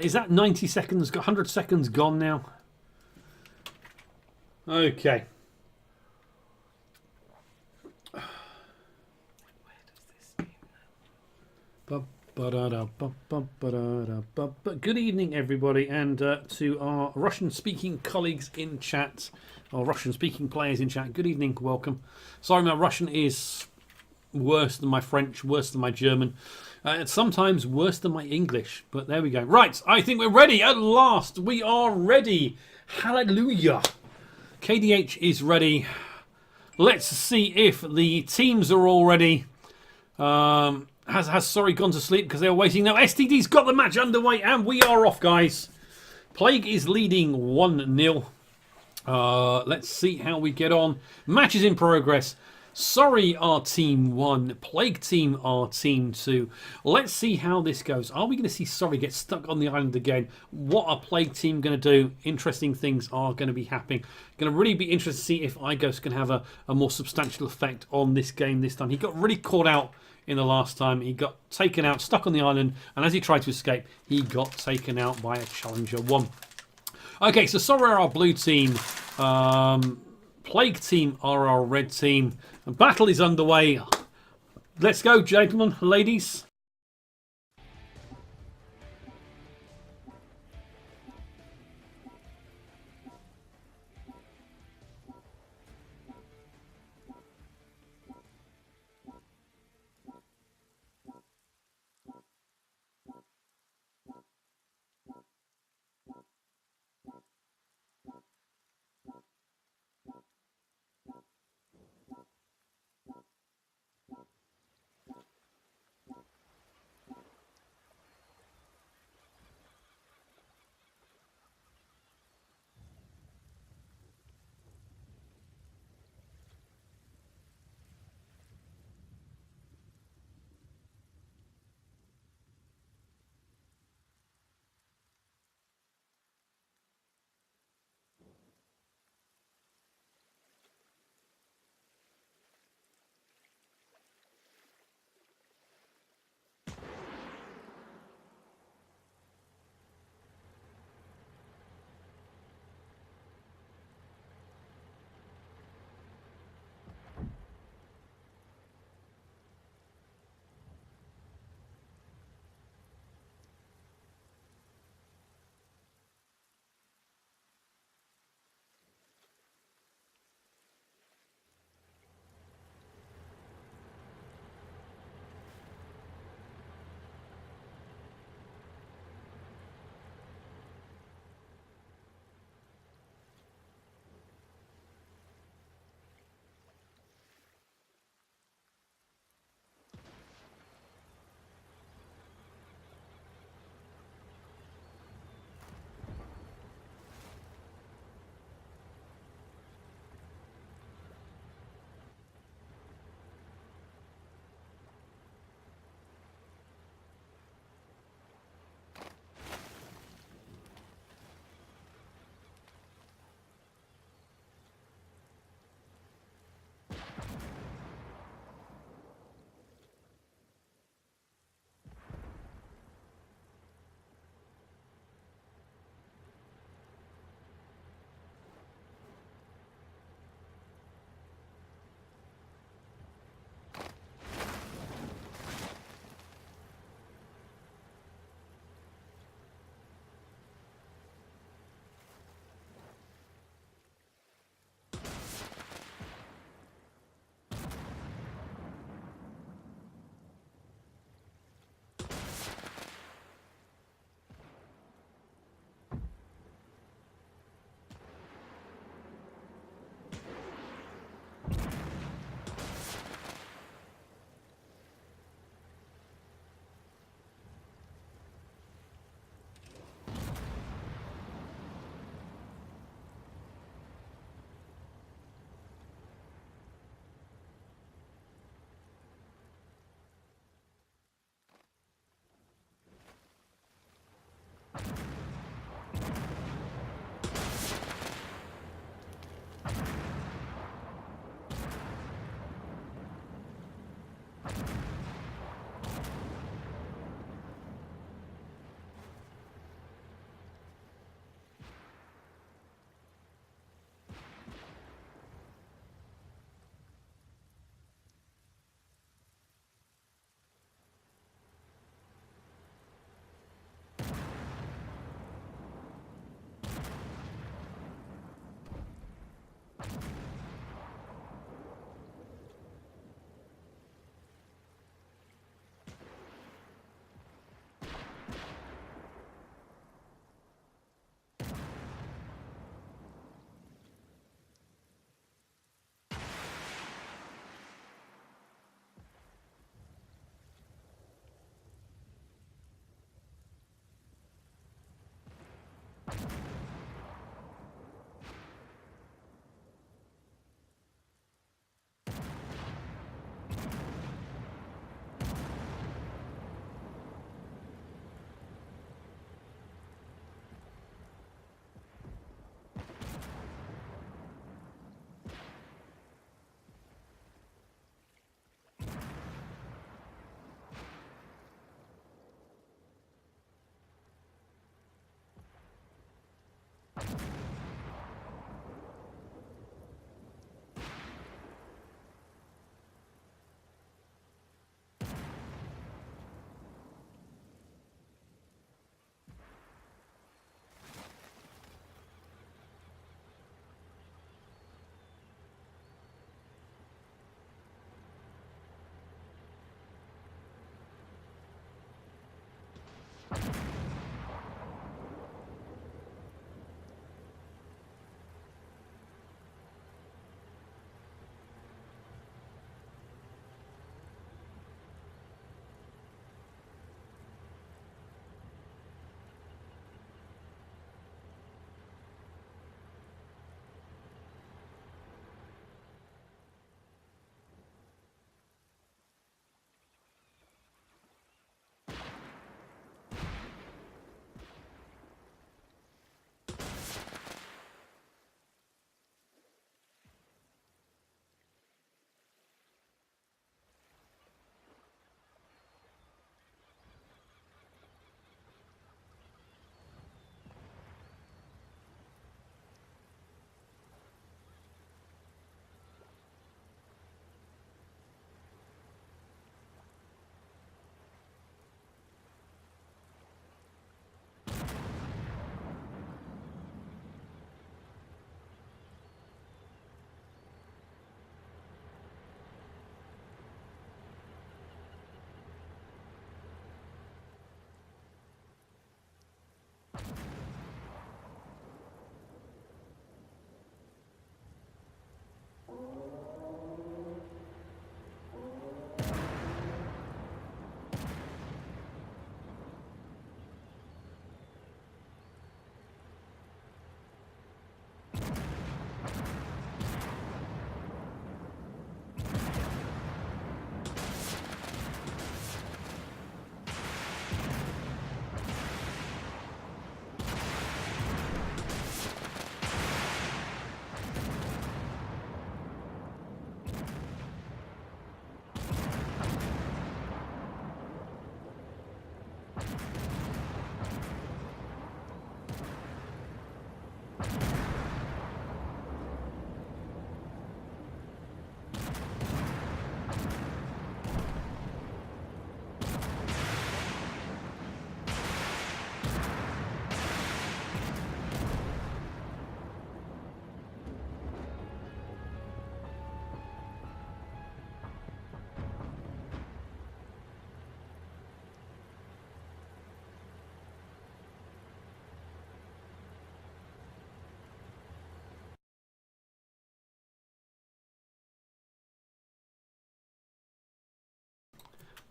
Is that 90 seconds, 100 seconds gone now? Okay. Where does this Good evening, everybody, and to our Russian-speaking colleagues in chat, or Russian-speaking players in chat, good evening, welcome. Sorry, my Russian is worse than my French, worse than my German. Sometimes worse than my English, but there we go. Right, I think we're ready at last. We are ready. Hallelujah. KDH is ready. Let's see if the teams are all ready. Has Sorry gone to sleep because they were waiting? No, STD's got the match underway and we are off, guys. Plague is leading 1-0. Let's see how we get on. Match is in progress. Sorry, our team 1. Plague Team, our team 2. Let's see how this goes. Are we going to see Sorry get stuck on the island again? What are Plague Team going to do? Interesting things are going to be happening. Going to really be interested to see if Igos can have a more substantial effect on this game this time. He got really caught out in the last time. He got taken out, stuck on the island, and as he tried to escape, he got taken out by a Challenger 1. Okay, so Sorry are our blue team. Plague Team are our red team. The battle is underway. Let's go, gentlemen, ladies.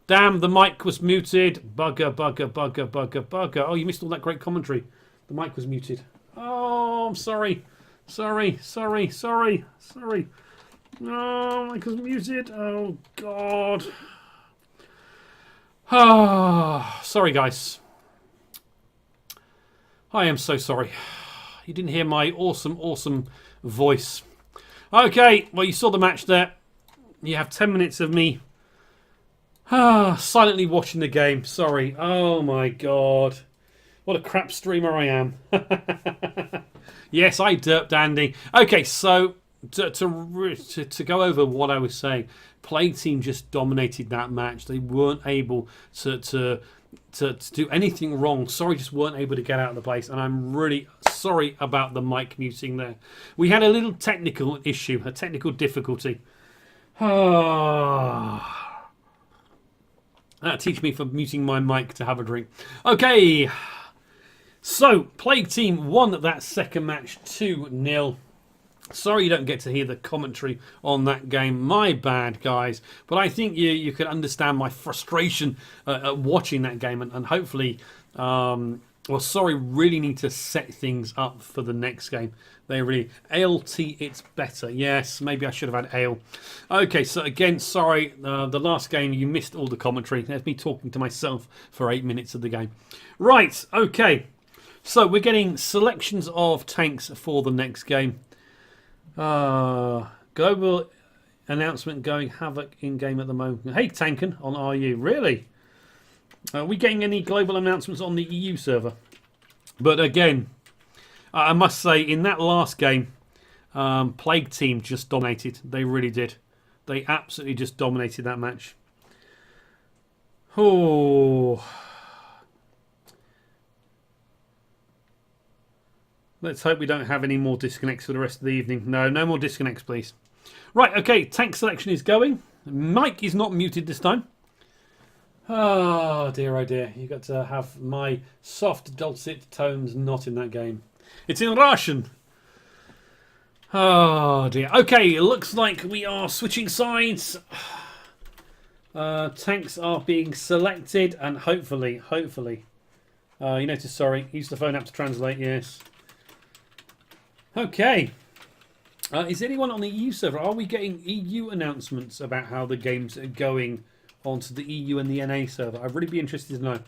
Damn, the mic was muted. Bugger, bugger, bugger, bugger, bugger. Oh, you missed all that great commentary. The mic was muted. Oh, I'm sorry. Sorry. No, mic was muted. Oh, God. Ah, sorry, guys. I am so sorry. You didn't hear my awesome voice. Okay, well, you saw the match there. You have 10 minutes of me silently watching the game. Sorry. Oh, my God. What a crap streamer I am. Yes, I derped Andy. Okay, so to go over what I was saying, PlagueTeam just dominated that match. They weren't able to do anything wrong. Sorry, just weren't able to get out of the place. And I'm really sorry about the mic muting there. We had a little technical issue, a technical difficulty. That teach me for muting my mic to have a drink. Okay. So, PlagueTeam won that second match 2-0. Sorry you don't get to hear the commentary on that game. My bad, guys. But I think you can understand my frustration at watching that game. And hopefully, sorry, really need to set things up for the next game. They really... ALT, it's better. Yes, maybe I should have had ale. Okay, so again, sorry. The last game, you missed all the commentary. There's me talking to myself for 8 minutes of the game. Right, okay. So we're getting selections of tanks for the next game. Global announcement going havoc in game at the moment. Hey, Tankin on RU. Really? Are we getting any global announcements on the EU server? But again, I must say, in that last game, PlagueTeam just dominated. They really did. They absolutely just dominated that match. Oh... Let's hope we don't have any more disconnects for the rest of the evening. No more disconnects, please. Right, okay, tank selection is going. Mike is not muted this time. Oh dear, you got to have my soft, dulcet tones not in that game. It's in Russian. Oh dear. Okay, it looks like we are switching sides. Tanks are being selected, and hopefully, you notice, sorry, use the phone app to translate, yes. Okay. Is anyone on the EU server? Are we getting EU announcements about how the games are going onto the EU and the NA server? I'd really be interested to know.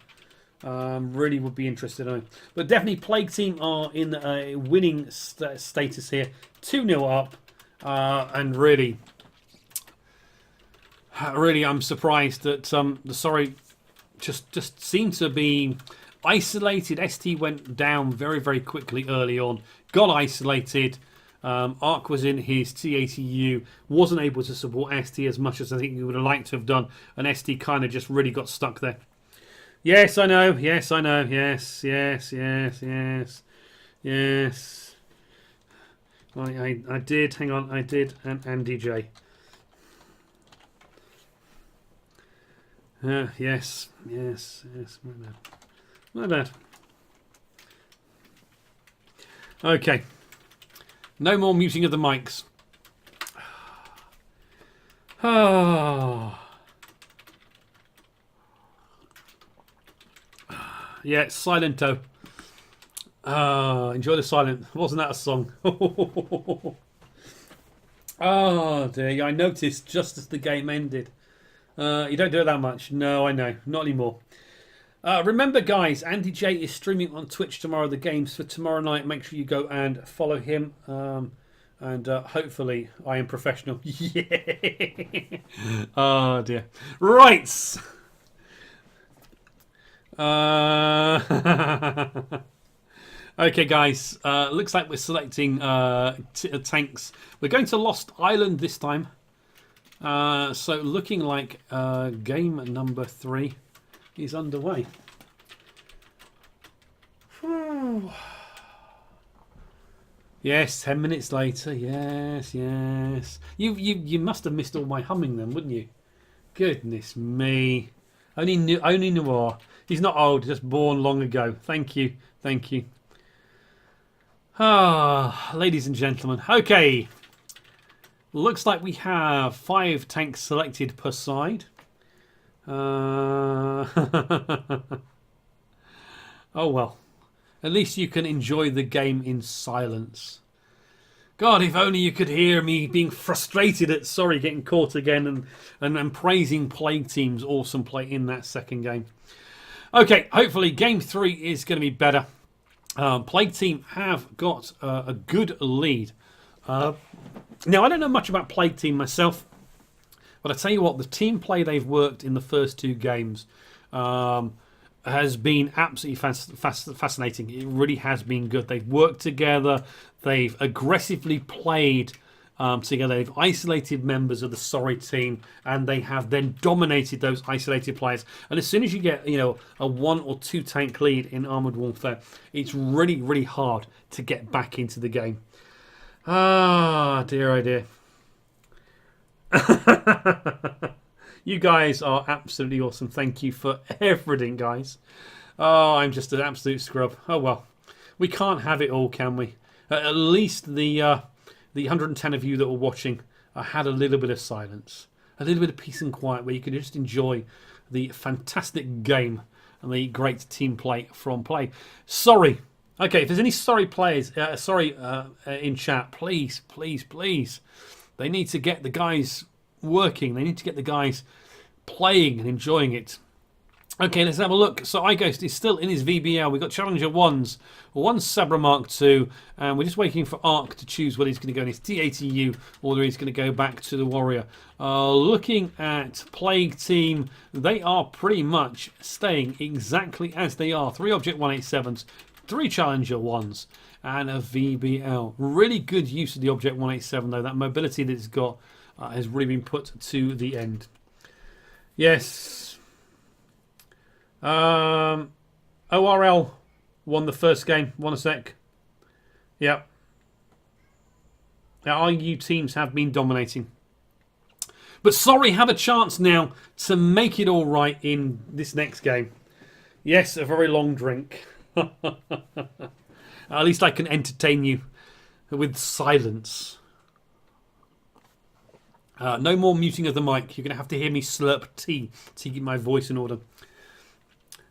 Really would be interested to know. But definitely PlagueTeam are in a winning status here. 2-0 up. And really, I'm surprised that the Sorry just seemed to be isolated. ST went down very quickly early on. Got isolated. Ark was in his TATU, wasn't able to support ST as much as I think he would have liked to have done, and ST kind of just really got stuck there. Yes, I know. Yes. I did. Hang on, I did. And DJ. Yes. My bad. Okay. No more muting of the mics. Yeah, Silento. Enjoy the silent. Wasn't that a song? Oh dear. I noticed just as the game ended. You don't do it that much. No, I know. Not anymore. Remember, guys, Andy J is streaming on Twitch tomorrow. The games for tomorrow night. Make sure you go and follow him. And hopefully I am professional. Yeah. Oh, dear. Right. Okay, guys. Looks like we're selecting tanks. We're going to Lost Island this time. So looking like game number 3 is underway. Yes, 10 minutes later. Yes. You must have missed all my humming then, wouldn't you? Goodness me. Only Noir. He's not old, just born long ago. Thank you. Ladies and gentlemen. Okay. Looks like we have 5 tanks selected per side. Uh, oh well. At least you can enjoy the game in silence. God, if only you could hear me being frustrated at Sorry getting caught again and praising Plague Team's awesome play in that second game. Okay, hopefully game 3 is going to be better. Plague Team have got a good lead. Now, I don't know much about Plague Team myself, but I tell you what, the team play they've worked in the first 2 games has been absolutely fascinating. It really has been good. They've worked together. They've aggressively played together. They've isolated members of the Sorry team, and they have then dominated those isolated players. And as soon as you get, a 1 or 2 tank lead in Armored Warfare, it's really, really hard to get back into the game. Ah, dear, oh dear. You guys are absolutely awesome. Thank you for everything, guys. Oh, I'm just an absolute scrub. Oh well, we can't have it all, can we? At least the 110 of you that were watching had a little bit of silence, a little bit of peace and quiet, where you could just enjoy the fantastic game and the great team play from Play. Sorry. Okay, if there's any sorry players, in chat, please, please, please. They need to get the guys working. They need to get the guys playing and enjoying it. Okay, let's have a look. So iGhost is still in his VBL. We've got Challenger 1s, one Sabra Mark 2, and we're just waiting for Ark to choose whether he's going to go in his T80U or whether he's going to go back to the Warrior. Looking at Plague Team, they are pretty much staying exactly as they are. 3 Object 187s, 3 Challenger 1s, and a VBL. Really good use of the Object 187, though. That mobility that it's got has really been put to the end. Yes. ORL won the first game. 1 sec. Yep. Our RU teams have been dominating. But Sorry have a chance now to make it all right in this next game. Yes, a very long drink. At least I can entertain you with silence. No more muting of the mic. You're going to have to hear me slurp tea to keep my voice in order.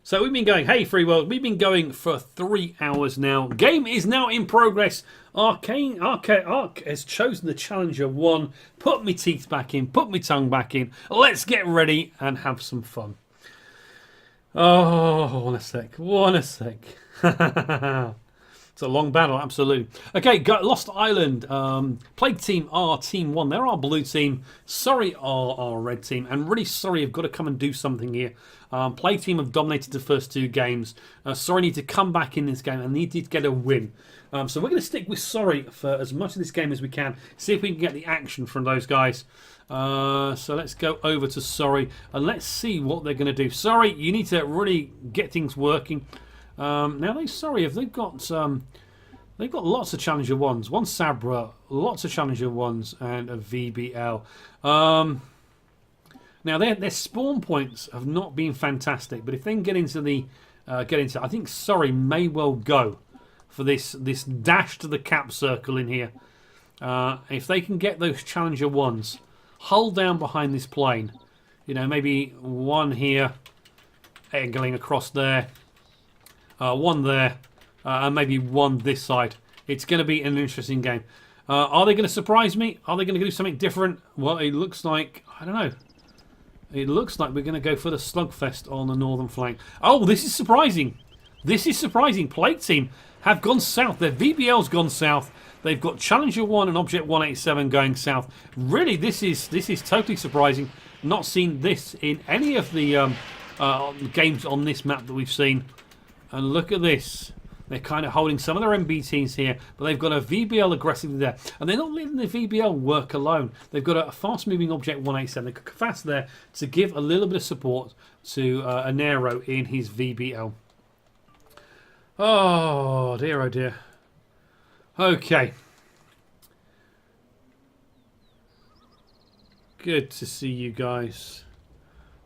So we've been going, hey Free World, we've been going for 3 hours now. Game is now in progress. Ark has chosen the Challenger 1. Put me teeth back in, put me tongue back in. Let's get ready and have some fun. Oh, one a sec. It's a long battle, absolutely. Okay, Lost Island. Plague Team are Team 1. They're our blue team. Sorry are our red team. And really Sorry have got to come and do something here. Plague Team have dominated the first 2 games. Sorry need to come back in this game and need to get a win. So we're going to stick with Sorry for as much of this game as we can. See if we can get the action from those guys. So let's go over to Sorry and let's see what they're going to do. Sorry, you need to really get things working. Now they've got lots of Challenger 1s, 1 Sabra, lots of Challenger 1s, and a VBL. Now their spawn points have not been fantastic, but if they can get into I think Sorry may well go for this dash to the cap circle in here. If they can get those Challenger 1s, hull down behind this plane, maybe 1 here, angling across there. 1 there, and maybe 1 this side. It's going to be an interesting game. Are they going to surprise me? Are they going to do something different? Well, it looks like, I don't know. It looks like we're going to go for the slugfest on the northern flank. Oh, this is surprising. This is surprising. Plague Team have gone south. Their VBL's gone south. They've got Challenger 1 and Object 187 going south. Really, this is totally surprising. Not seen this in any of the games on this map that we've seen. And look at this. They're kind of holding some of their MB teams here, but they've got a VBL aggressively there. And they're not letting the VBL work alone. They've got a fast-moving Object 187. They've got fast there to give a little bit of support to Anero in his VBL. Oh, dear, oh, dear. Okay. Good to see you guys.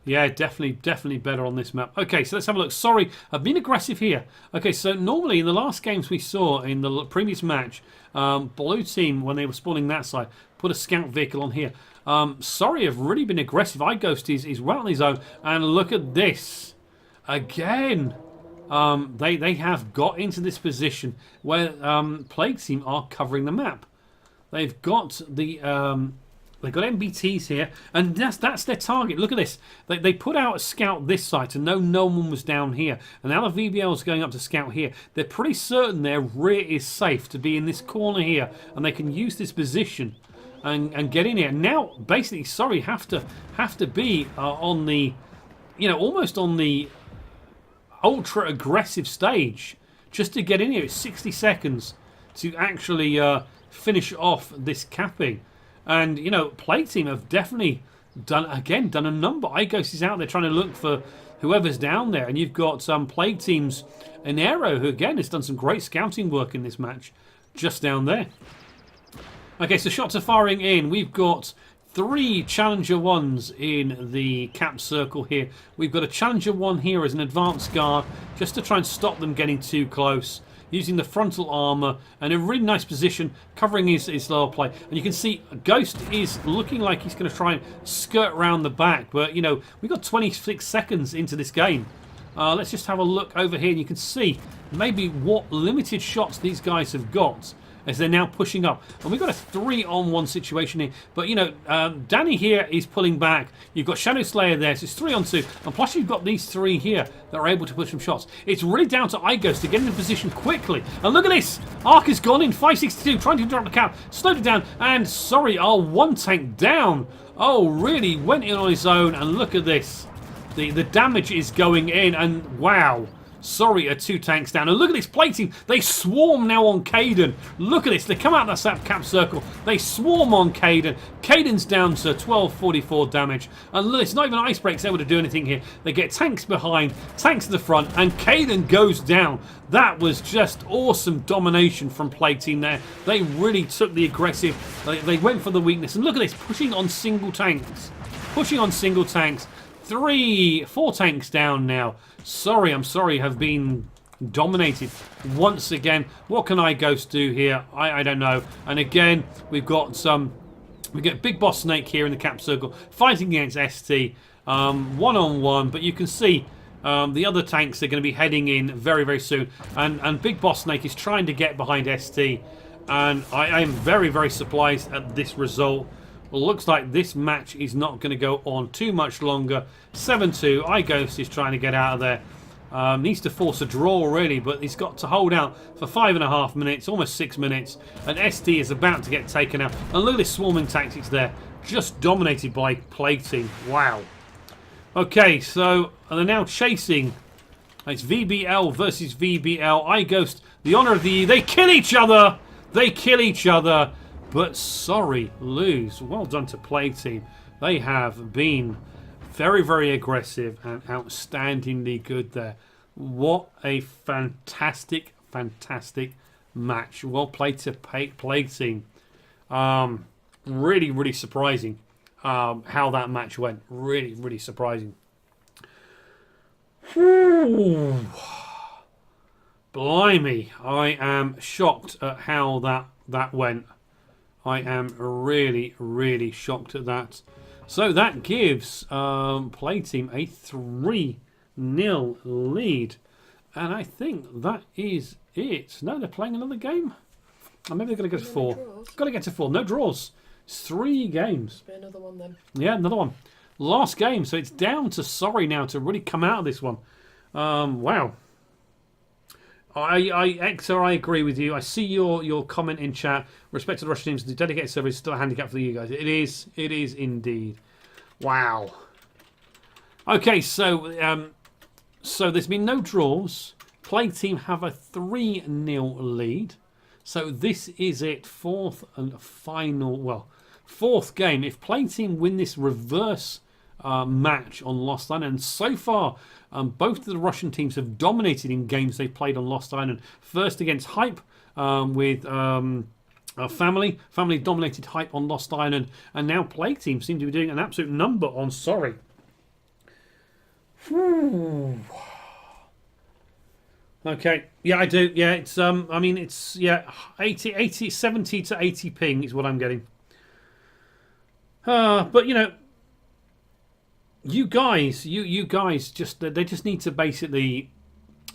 Yeah, definitely better on this map. Okay, so let's have a look. Sorry, I've been aggressive here. Okay, so normally in the last games we saw in the previous match, blue team, when they were spawning that side, put a scout vehicle on here. Sorry, have really been aggressive. iGhost is right on his own. And look at this. Again, they have got into this position where Plague Team are covering the map. They've got the... They've got MBTs here, and that's their target. Look at this. They put out a scout this side to know no one was down here. And now the VBL's going up to scout here. They're pretty certain their rear is safe to be in this corner here, and they can use this position and get in here. Now, basically, sorry, have to be on the, almost on the ultra aggressive stage just to get in here. It's 60 seconds to actually finish off this capping. And, Plague Team have definitely done a number. iGhost is out there trying to look for whoever's down there. And you've got Plague Team's Enero, who, again, has done some great scouting work in this match, just down there. Okay, so shots are firing in. We've got 3 Challenger 1s in the cap circle here. We've got a Challenger 1 here as an advanced guard, just to try and stop them getting too close, using the frontal armour and a really nice position covering his lower plate. And you can see Ghost is looking like he's going to try and skirt around the back, but we've got 26 seconds into this game. Let's just have a look over here and you can see maybe what limited shots these guys have got as they're now pushing up. And we've got a 3-on-1 situation here. But, Danny here is pulling back. You've got Shadow Slayer there, so it's 3-on-2. And plus you've got these 3 here that are able to push some shots. It's really down to iGhost to get into position quickly. And look at this. Ark has gone in, 562, trying to drop the cap. Slowed it down. And, sorry, our 1 tank down. Oh, really went in on his own. And look at this. The damage is going in. And, wow. Sorry, 2 tanks down. And look at this Plague Team. They swarm now on Caden. Look at this. They come out of that cap circle. They swarm on Caden. Caden's down to 1244 damage. And look, it's not even Icebreak's able to do anything here. They get tanks behind, tanks to the front, and Caden goes down. That was just awesome domination from Plague Team there. They really took the aggressive. They went for the weakness. And look at this. Pushing on single tanks. Pushing on single tanks. 4 tanks down now. I'm sorry, have been dominated once again. What can iGhost do here? I don't know. And again, we get Big Boss Snake here in the cap circle fighting against ST, one-on-one. But you can see the other tanks are going to be heading in very, very soon. And Big Boss Snake is trying to get behind ST. And I am very, very surprised at this result. Well, looks like this match is not going to go on too much longer. 7-2. iGhost is trying to get out of there. Needs to force a draw, really, but he's got to hold out for 5.5 minutes, almost 6 minutes. And ST is about to get taken out. And look at this swarming tactics there. Just dominated by Plague Team. Wow. Okay, so they're now chasing. It's VBL versus VBL. iGhost, the honour of the... They kill each other! They kill each other! But sorry, lose. Well done to Plague Team. They have been very, very aggressive and outstandingly good there. What a fantastic, fantastic match. Well played to Plague Team. Really, really surprising how that match went. Really, really surprising. Whew. Blimey. I am shocked at how that went. I am really, really shocked at that. So that gives Plague Team a 3-0 lead. And I think that is it. No, they're playing another game. Or maybe they're going to go to 4. Got to get to 4. No draws. It's 3 games. Be another one then. Yeah, another one. Last game. So it's down to Sorry now to really come out of this one. Wow. Hector, I agree with you. I see your comment in chat. Respect to the Russian teams, the dedicated server is still a handicap for you guys. It is indeed. Wow. Okay, so there's been no draws. Plague Team have a 3-0 lead. So this is it, 4th and final. Well, 4th game. If Plague Team win this reverse match on Lost Island, and so far both of the Russian teams have dominated in games they've played on Lost Island. First against Hype with Family dominated Hype on Lost Island, and now Plague Team seem to be doing an absolute number on Sorry. Ooh. Okay, yeah, I do. Yeah, it's I mean, it's yeah, 70 to 80 ping is what I'm getting. But you know, you guys just they just need to basically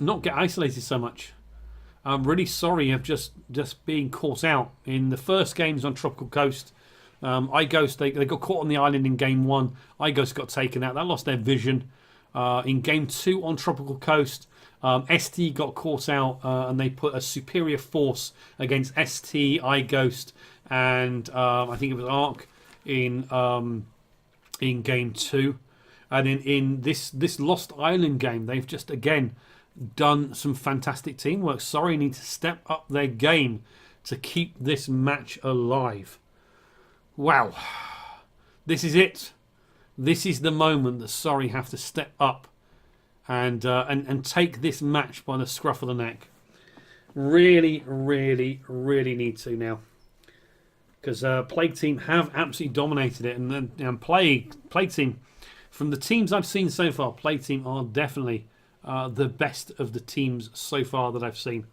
not get isolated so much. I'm really sorry of just being caught out in the first games on Tropical Coast. iGhost they got caught on the island in game one. iGhost got taken out. That lost their vision. In game two on Tropical Coast, ST got caught out and they put a superior force against ST, iGhost, and I think it was Arc in game two. And in this Lost Island game, they've just again done some fantastic teamwork. Sorry, need to step up their game to keep this match alive. Wow, this is it. This is the moment that Sorry have to step up and take this match by the scruff of the neck. Really, really, really need to now, because PlagueTeam have absolutely dominated it, and PlagueTeam, from the teams I've seen so far, PlagueTeam are definitely the best of the teams so far that I've seen.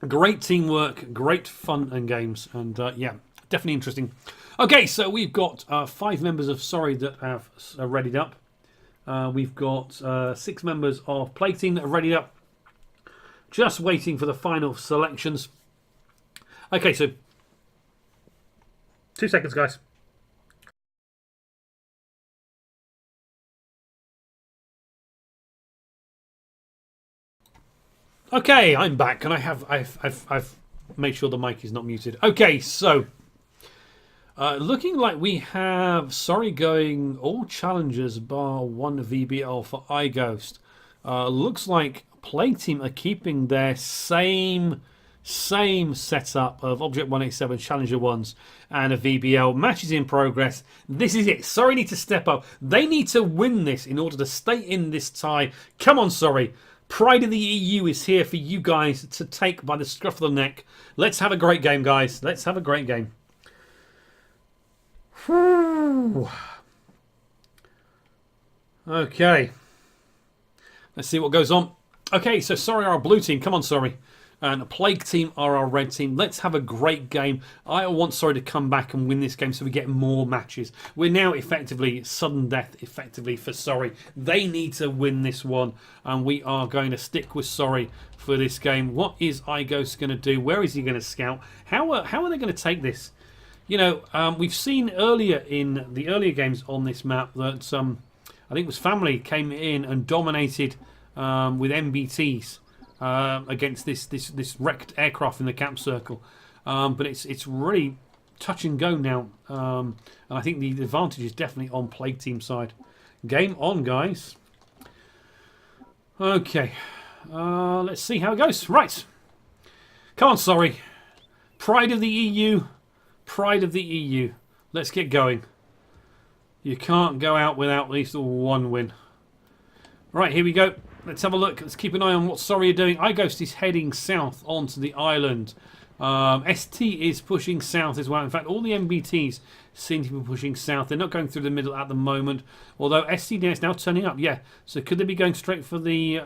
Great teamwork, great fun and games, and yeah, definitely interesting. Okay, so we've got 5 members of Sorry that have readied up. We've got 6 members of PlagueTeam that are readied up. Just waiting for the final selections. Okay, so 2 seconds, guys. Okay, I'm back, and I've made sure the mic is not muted. Okay, so looking like we have Sorry going all challengers bar 1 VBL for iGhost. Looks like PlagueTeam are keeping their same setup of Object 187 Challenger 1s and a VBL. Matches in progress. This is it. Sorry need to step up. They need to win this in order to stay in this tie. Come on, Sorry. Pride of the EU is here for you guys to take by the scruff of the neck. Let's have a great game, guys. Let's have a great game. Whew. Okay. Let's see what goes on. Okay, so Sorry are our blue team. Come on, Sorry. And PlagueTeam are our red team. Let's have a great game. I want Sorry to come back and win this game so we get more matches. We're now effectively sudden death, effectively, for Sorry. They need to win this one, and we are going to stick with Sorry for this game. What is iGhost going to do? Where is he going to scout? How are they going to take this? You know, we've seen earlier in the earlier games on this map that I think it was Family came in and dominated with MBTs. Against this wrecked aircraft in the cap circle, but it's really touch and go now, and I think the advantage is definitely on PlagueTeam side. Game on, guys. Okay, let's see how it goes. Right, come on, Sorry. Pride of the EU, pride of the EU. Let's get going. You can't go out without at least 1 win. Right, here we go. Let's have a look. Let's keep an eye on what Sorry are doing. iGhost is heading south onto the island. ST is pushing south as well. In fact, all the MBTs seem to be pushing south. They're not going through the middle at the moment. Although ST is now turning up. Yeah. So could they be going straight for the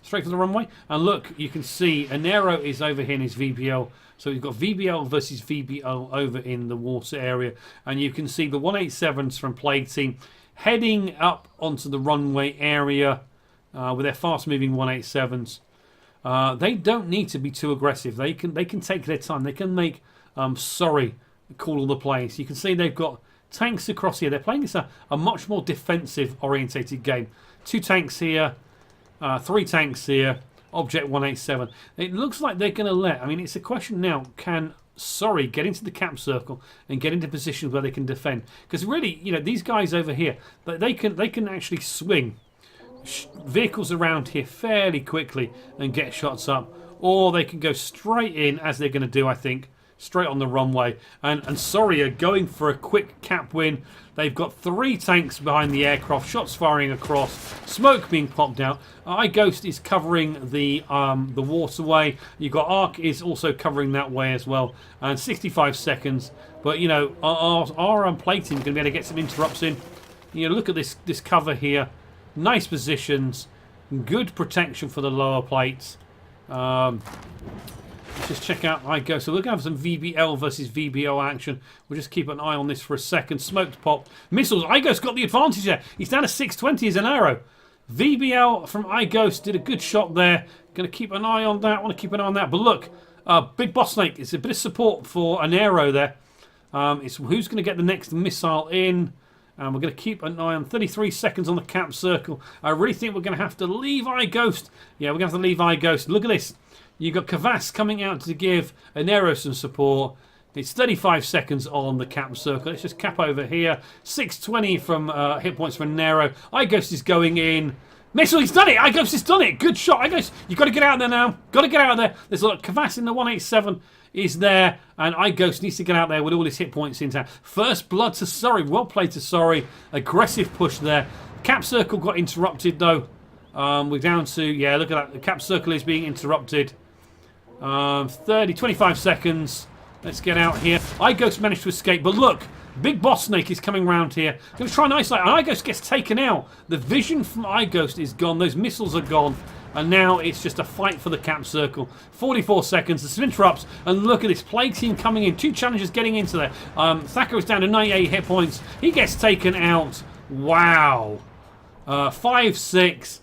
runway? And look, you can see Anero is over here in his VBL. So we've got VBL versus VBL over in the water area, and you can see the 187s from PlagueTeam heading up onto the runway area with their fast-moving 187s. They don't need to be too aggressive. They can take their time. They can make Sorry call all the plays. You can see they've got tanks across here. They're playing this a much more defensive-orientated game. 2 tanks here, 3 tanks here. Object 187. It looks like they're going to let. I mean, it's a question now. Can Sorry get into the cap circle and get into positions where they can defend? Because really, you know, these guys over here, they can actually swing vehicles around here fairly quickly and get shots up, or they can go straight in, as they're going to do, I think, straight on the runway. And Sorry are going for a quick cap win. They've got 3 tanks behind the aircraft, shots firing across, smoke being popped out. iGhost is covering the waterway. You've got Arc is also covering that way as well. And 65 seconds. But, you know, our PlagueTeam is going to be able to get some interrupts in. You know, look at this cover here. Nice positions. Good protection for the lower plates. Let's just check out iGhost. So we're going to have some VBL versus VBO action. We'll just keep an eye on this for a second. Smoked pop. Missiles. iGhost got the advantage there. He's down to 620 as an arrow. VBL from iGhost did a good shot there. Going to keep an eye on that. Want to keep an eye on that. But look, Big Boss Snake. It's a bit of support for an arrow there. It's who's going to get the next missile in. And we're going to keep an eye on 33 seconds on the cap circle. I really think we're going to have to leave iGhost. Yeah, we're going to have to leave iGhost. Look at this. You've got Kvass coming out to give an arrow some support. It's 35 seconds on the cap circle. Let's just cap over here. 620 from hit points for Nero. iGhost is going in. Missile, he's done it. iGhost has done it. Good shot. iGhost, you've got to get out there now. Got to get out there. There's a lot. Kvass in the 187 is there. And iGhost needs to get out there with all his hit points in town. First blood to Sorry. Well played to Sorry. Aggressive push there. Cap circle got interrupted though. We're down to, yeah, look at that. The cap circle is being interrupted. 25 seconds. Let's get out here. iGhost managed to escape, but look, Big Boss Snake is coming round here. Going to try and isolate, and iGhost gets taken out. The vision from iGhost is gone. Those missiles are gone. And now it's just a fight for the cap circle. 44 seconds. The interrupts. And look at this. Plague Team coming in. 2 challengers getting into there. Thacker is down to 98 hit points. He gets taken out. Wow. 5-6.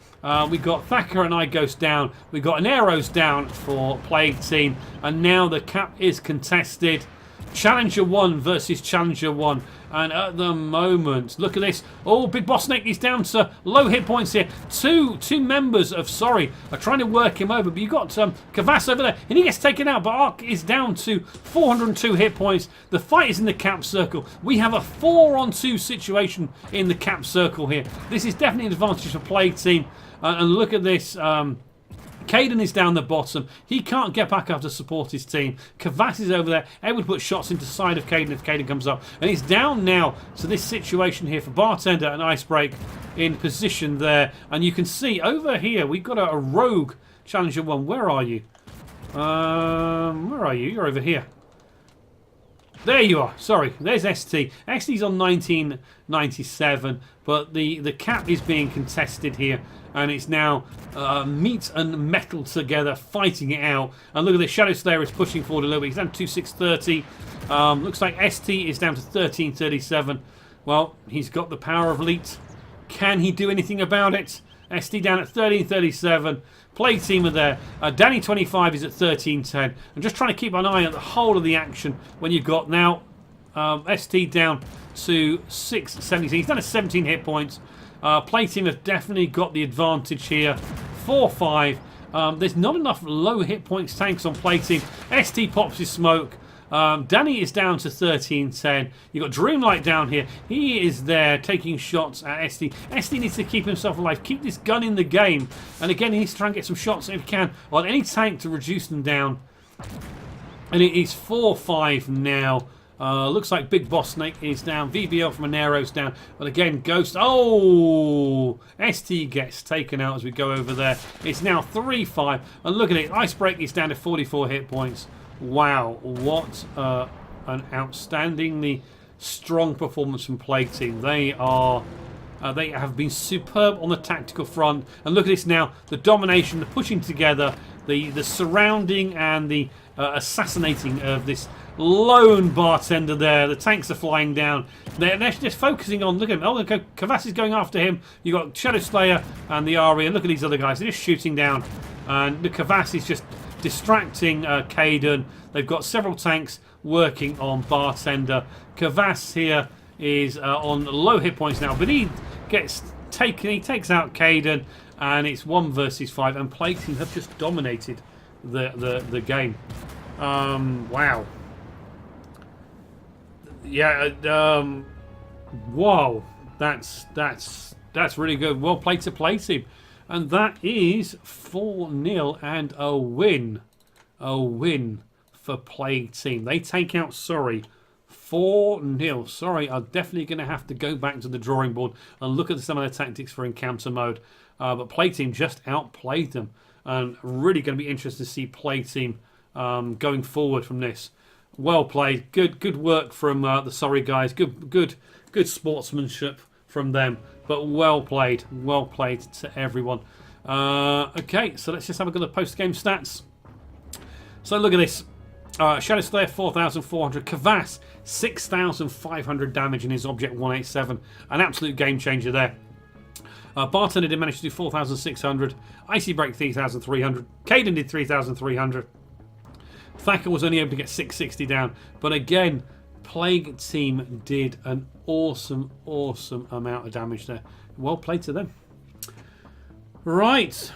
We got Thacker and iGhost down. We got an arrows down for Plague Team. And now the cap is contested. Challenger 1 versus Challenger 1. And at the moment, look at this. Oh, Big Boss Snake is down to low hit points here. Two members of Sorry are trying to work him over. But you've got Kvass over there. And he gets taken out. But Ark is down to 402 hit points. The fight is in the cap circle. We have a 4-on-2 situation in the cap circle here. This is definitely an advantage for Plague Team. And look at this. Caden is down the bottom. He can't get back up to support his team. Kvass is over there. Able to put shots into the side of Caden if Caden comes up. And it's down now to this situation here for Bartender and Icebreak in position there. And you can see over here, we've got a rogue Challenger 1. Where are you? Where are you? You're over here. There you are. Sorry, there's ST. ST's on 1997, but the cap is being contested here, and it's now meat and metal together, fighting it out. And look at this, Shadow Slayer is pushing forward a little bit. He's down to 2630. Looks like ST is down to 1337. Well, he's got the power of Leet. Can he do anything about it? ST down at 1337. Plague Team are there. Danny 25 is at 1310. I'm just trying to keep an eye on the whole of the action when you've got now ST down to 676. He's done a 17 hit points. Plague Team have definitely got the advantage here. 4-5. There's not enough low hit points tanks on Plague Team. ST pops his smoke. Danny is down to 1310. You've got Dreamlight down here. He is there taking shots at ST. ST needs to keep himself alive. Keep this gun in the game. And again, he needs to try and get some shots if he can on any tank to reduce them down. And it is 4-5 now. Looks like Big Boss Snake is down. VBL from Anero's down. But again, Ghost. Oh! ST gets taken out as we go over there. It's now 3-5. And look at it. Icebreak is down to 44 hit points. Wow, what an outstandingly strong performance from Plague Team. They have been superb on the tactical front. And look at this now, the domination, the pushing together, the surrounding and the assassinating of this lone bartender there. The tanks are flying down. They're just focusing on, look at him. Oh, look, Kvass is going after him. You've got Shadow Slayer and the Ari. And look at these other guys. They're just shooting down. And the Kvass is just distracting Caden. They've got several tanks working on Bartender. Kvass here is on low hit points now, but he gets taken. He takes out Caden, and it's 1 versus 5. And Plague Team have just dominated the game. Wow. Yeah. Wow. That's really good. Well played to Plague Team. And that is 4-0 and a win. A win for Plague Team. They take out Sorry 4-0. Sorry, are definitely going to have to go back to the drawing board and look at some of their tactics for encounter mode. But Plague Team just outplayed them. And really going to be interested to see Plague Team going forward from this. Well played. Good work from the Sorry guys. Good sportsmanship from from them. But well played to everyone. Okay, so let's just have a look at the post-game stats. So look at this. Shadow Slayer 4,400. Kvass 6,500 damage in his Object 187. An absolute game changer there. Bartender did manage to do 4,600. Icy Break 3,300. Caden did 3,300. Thacker was only able to get 660 down. But again, Plague Team did an awesome amount of damage there. Well played to them. Right.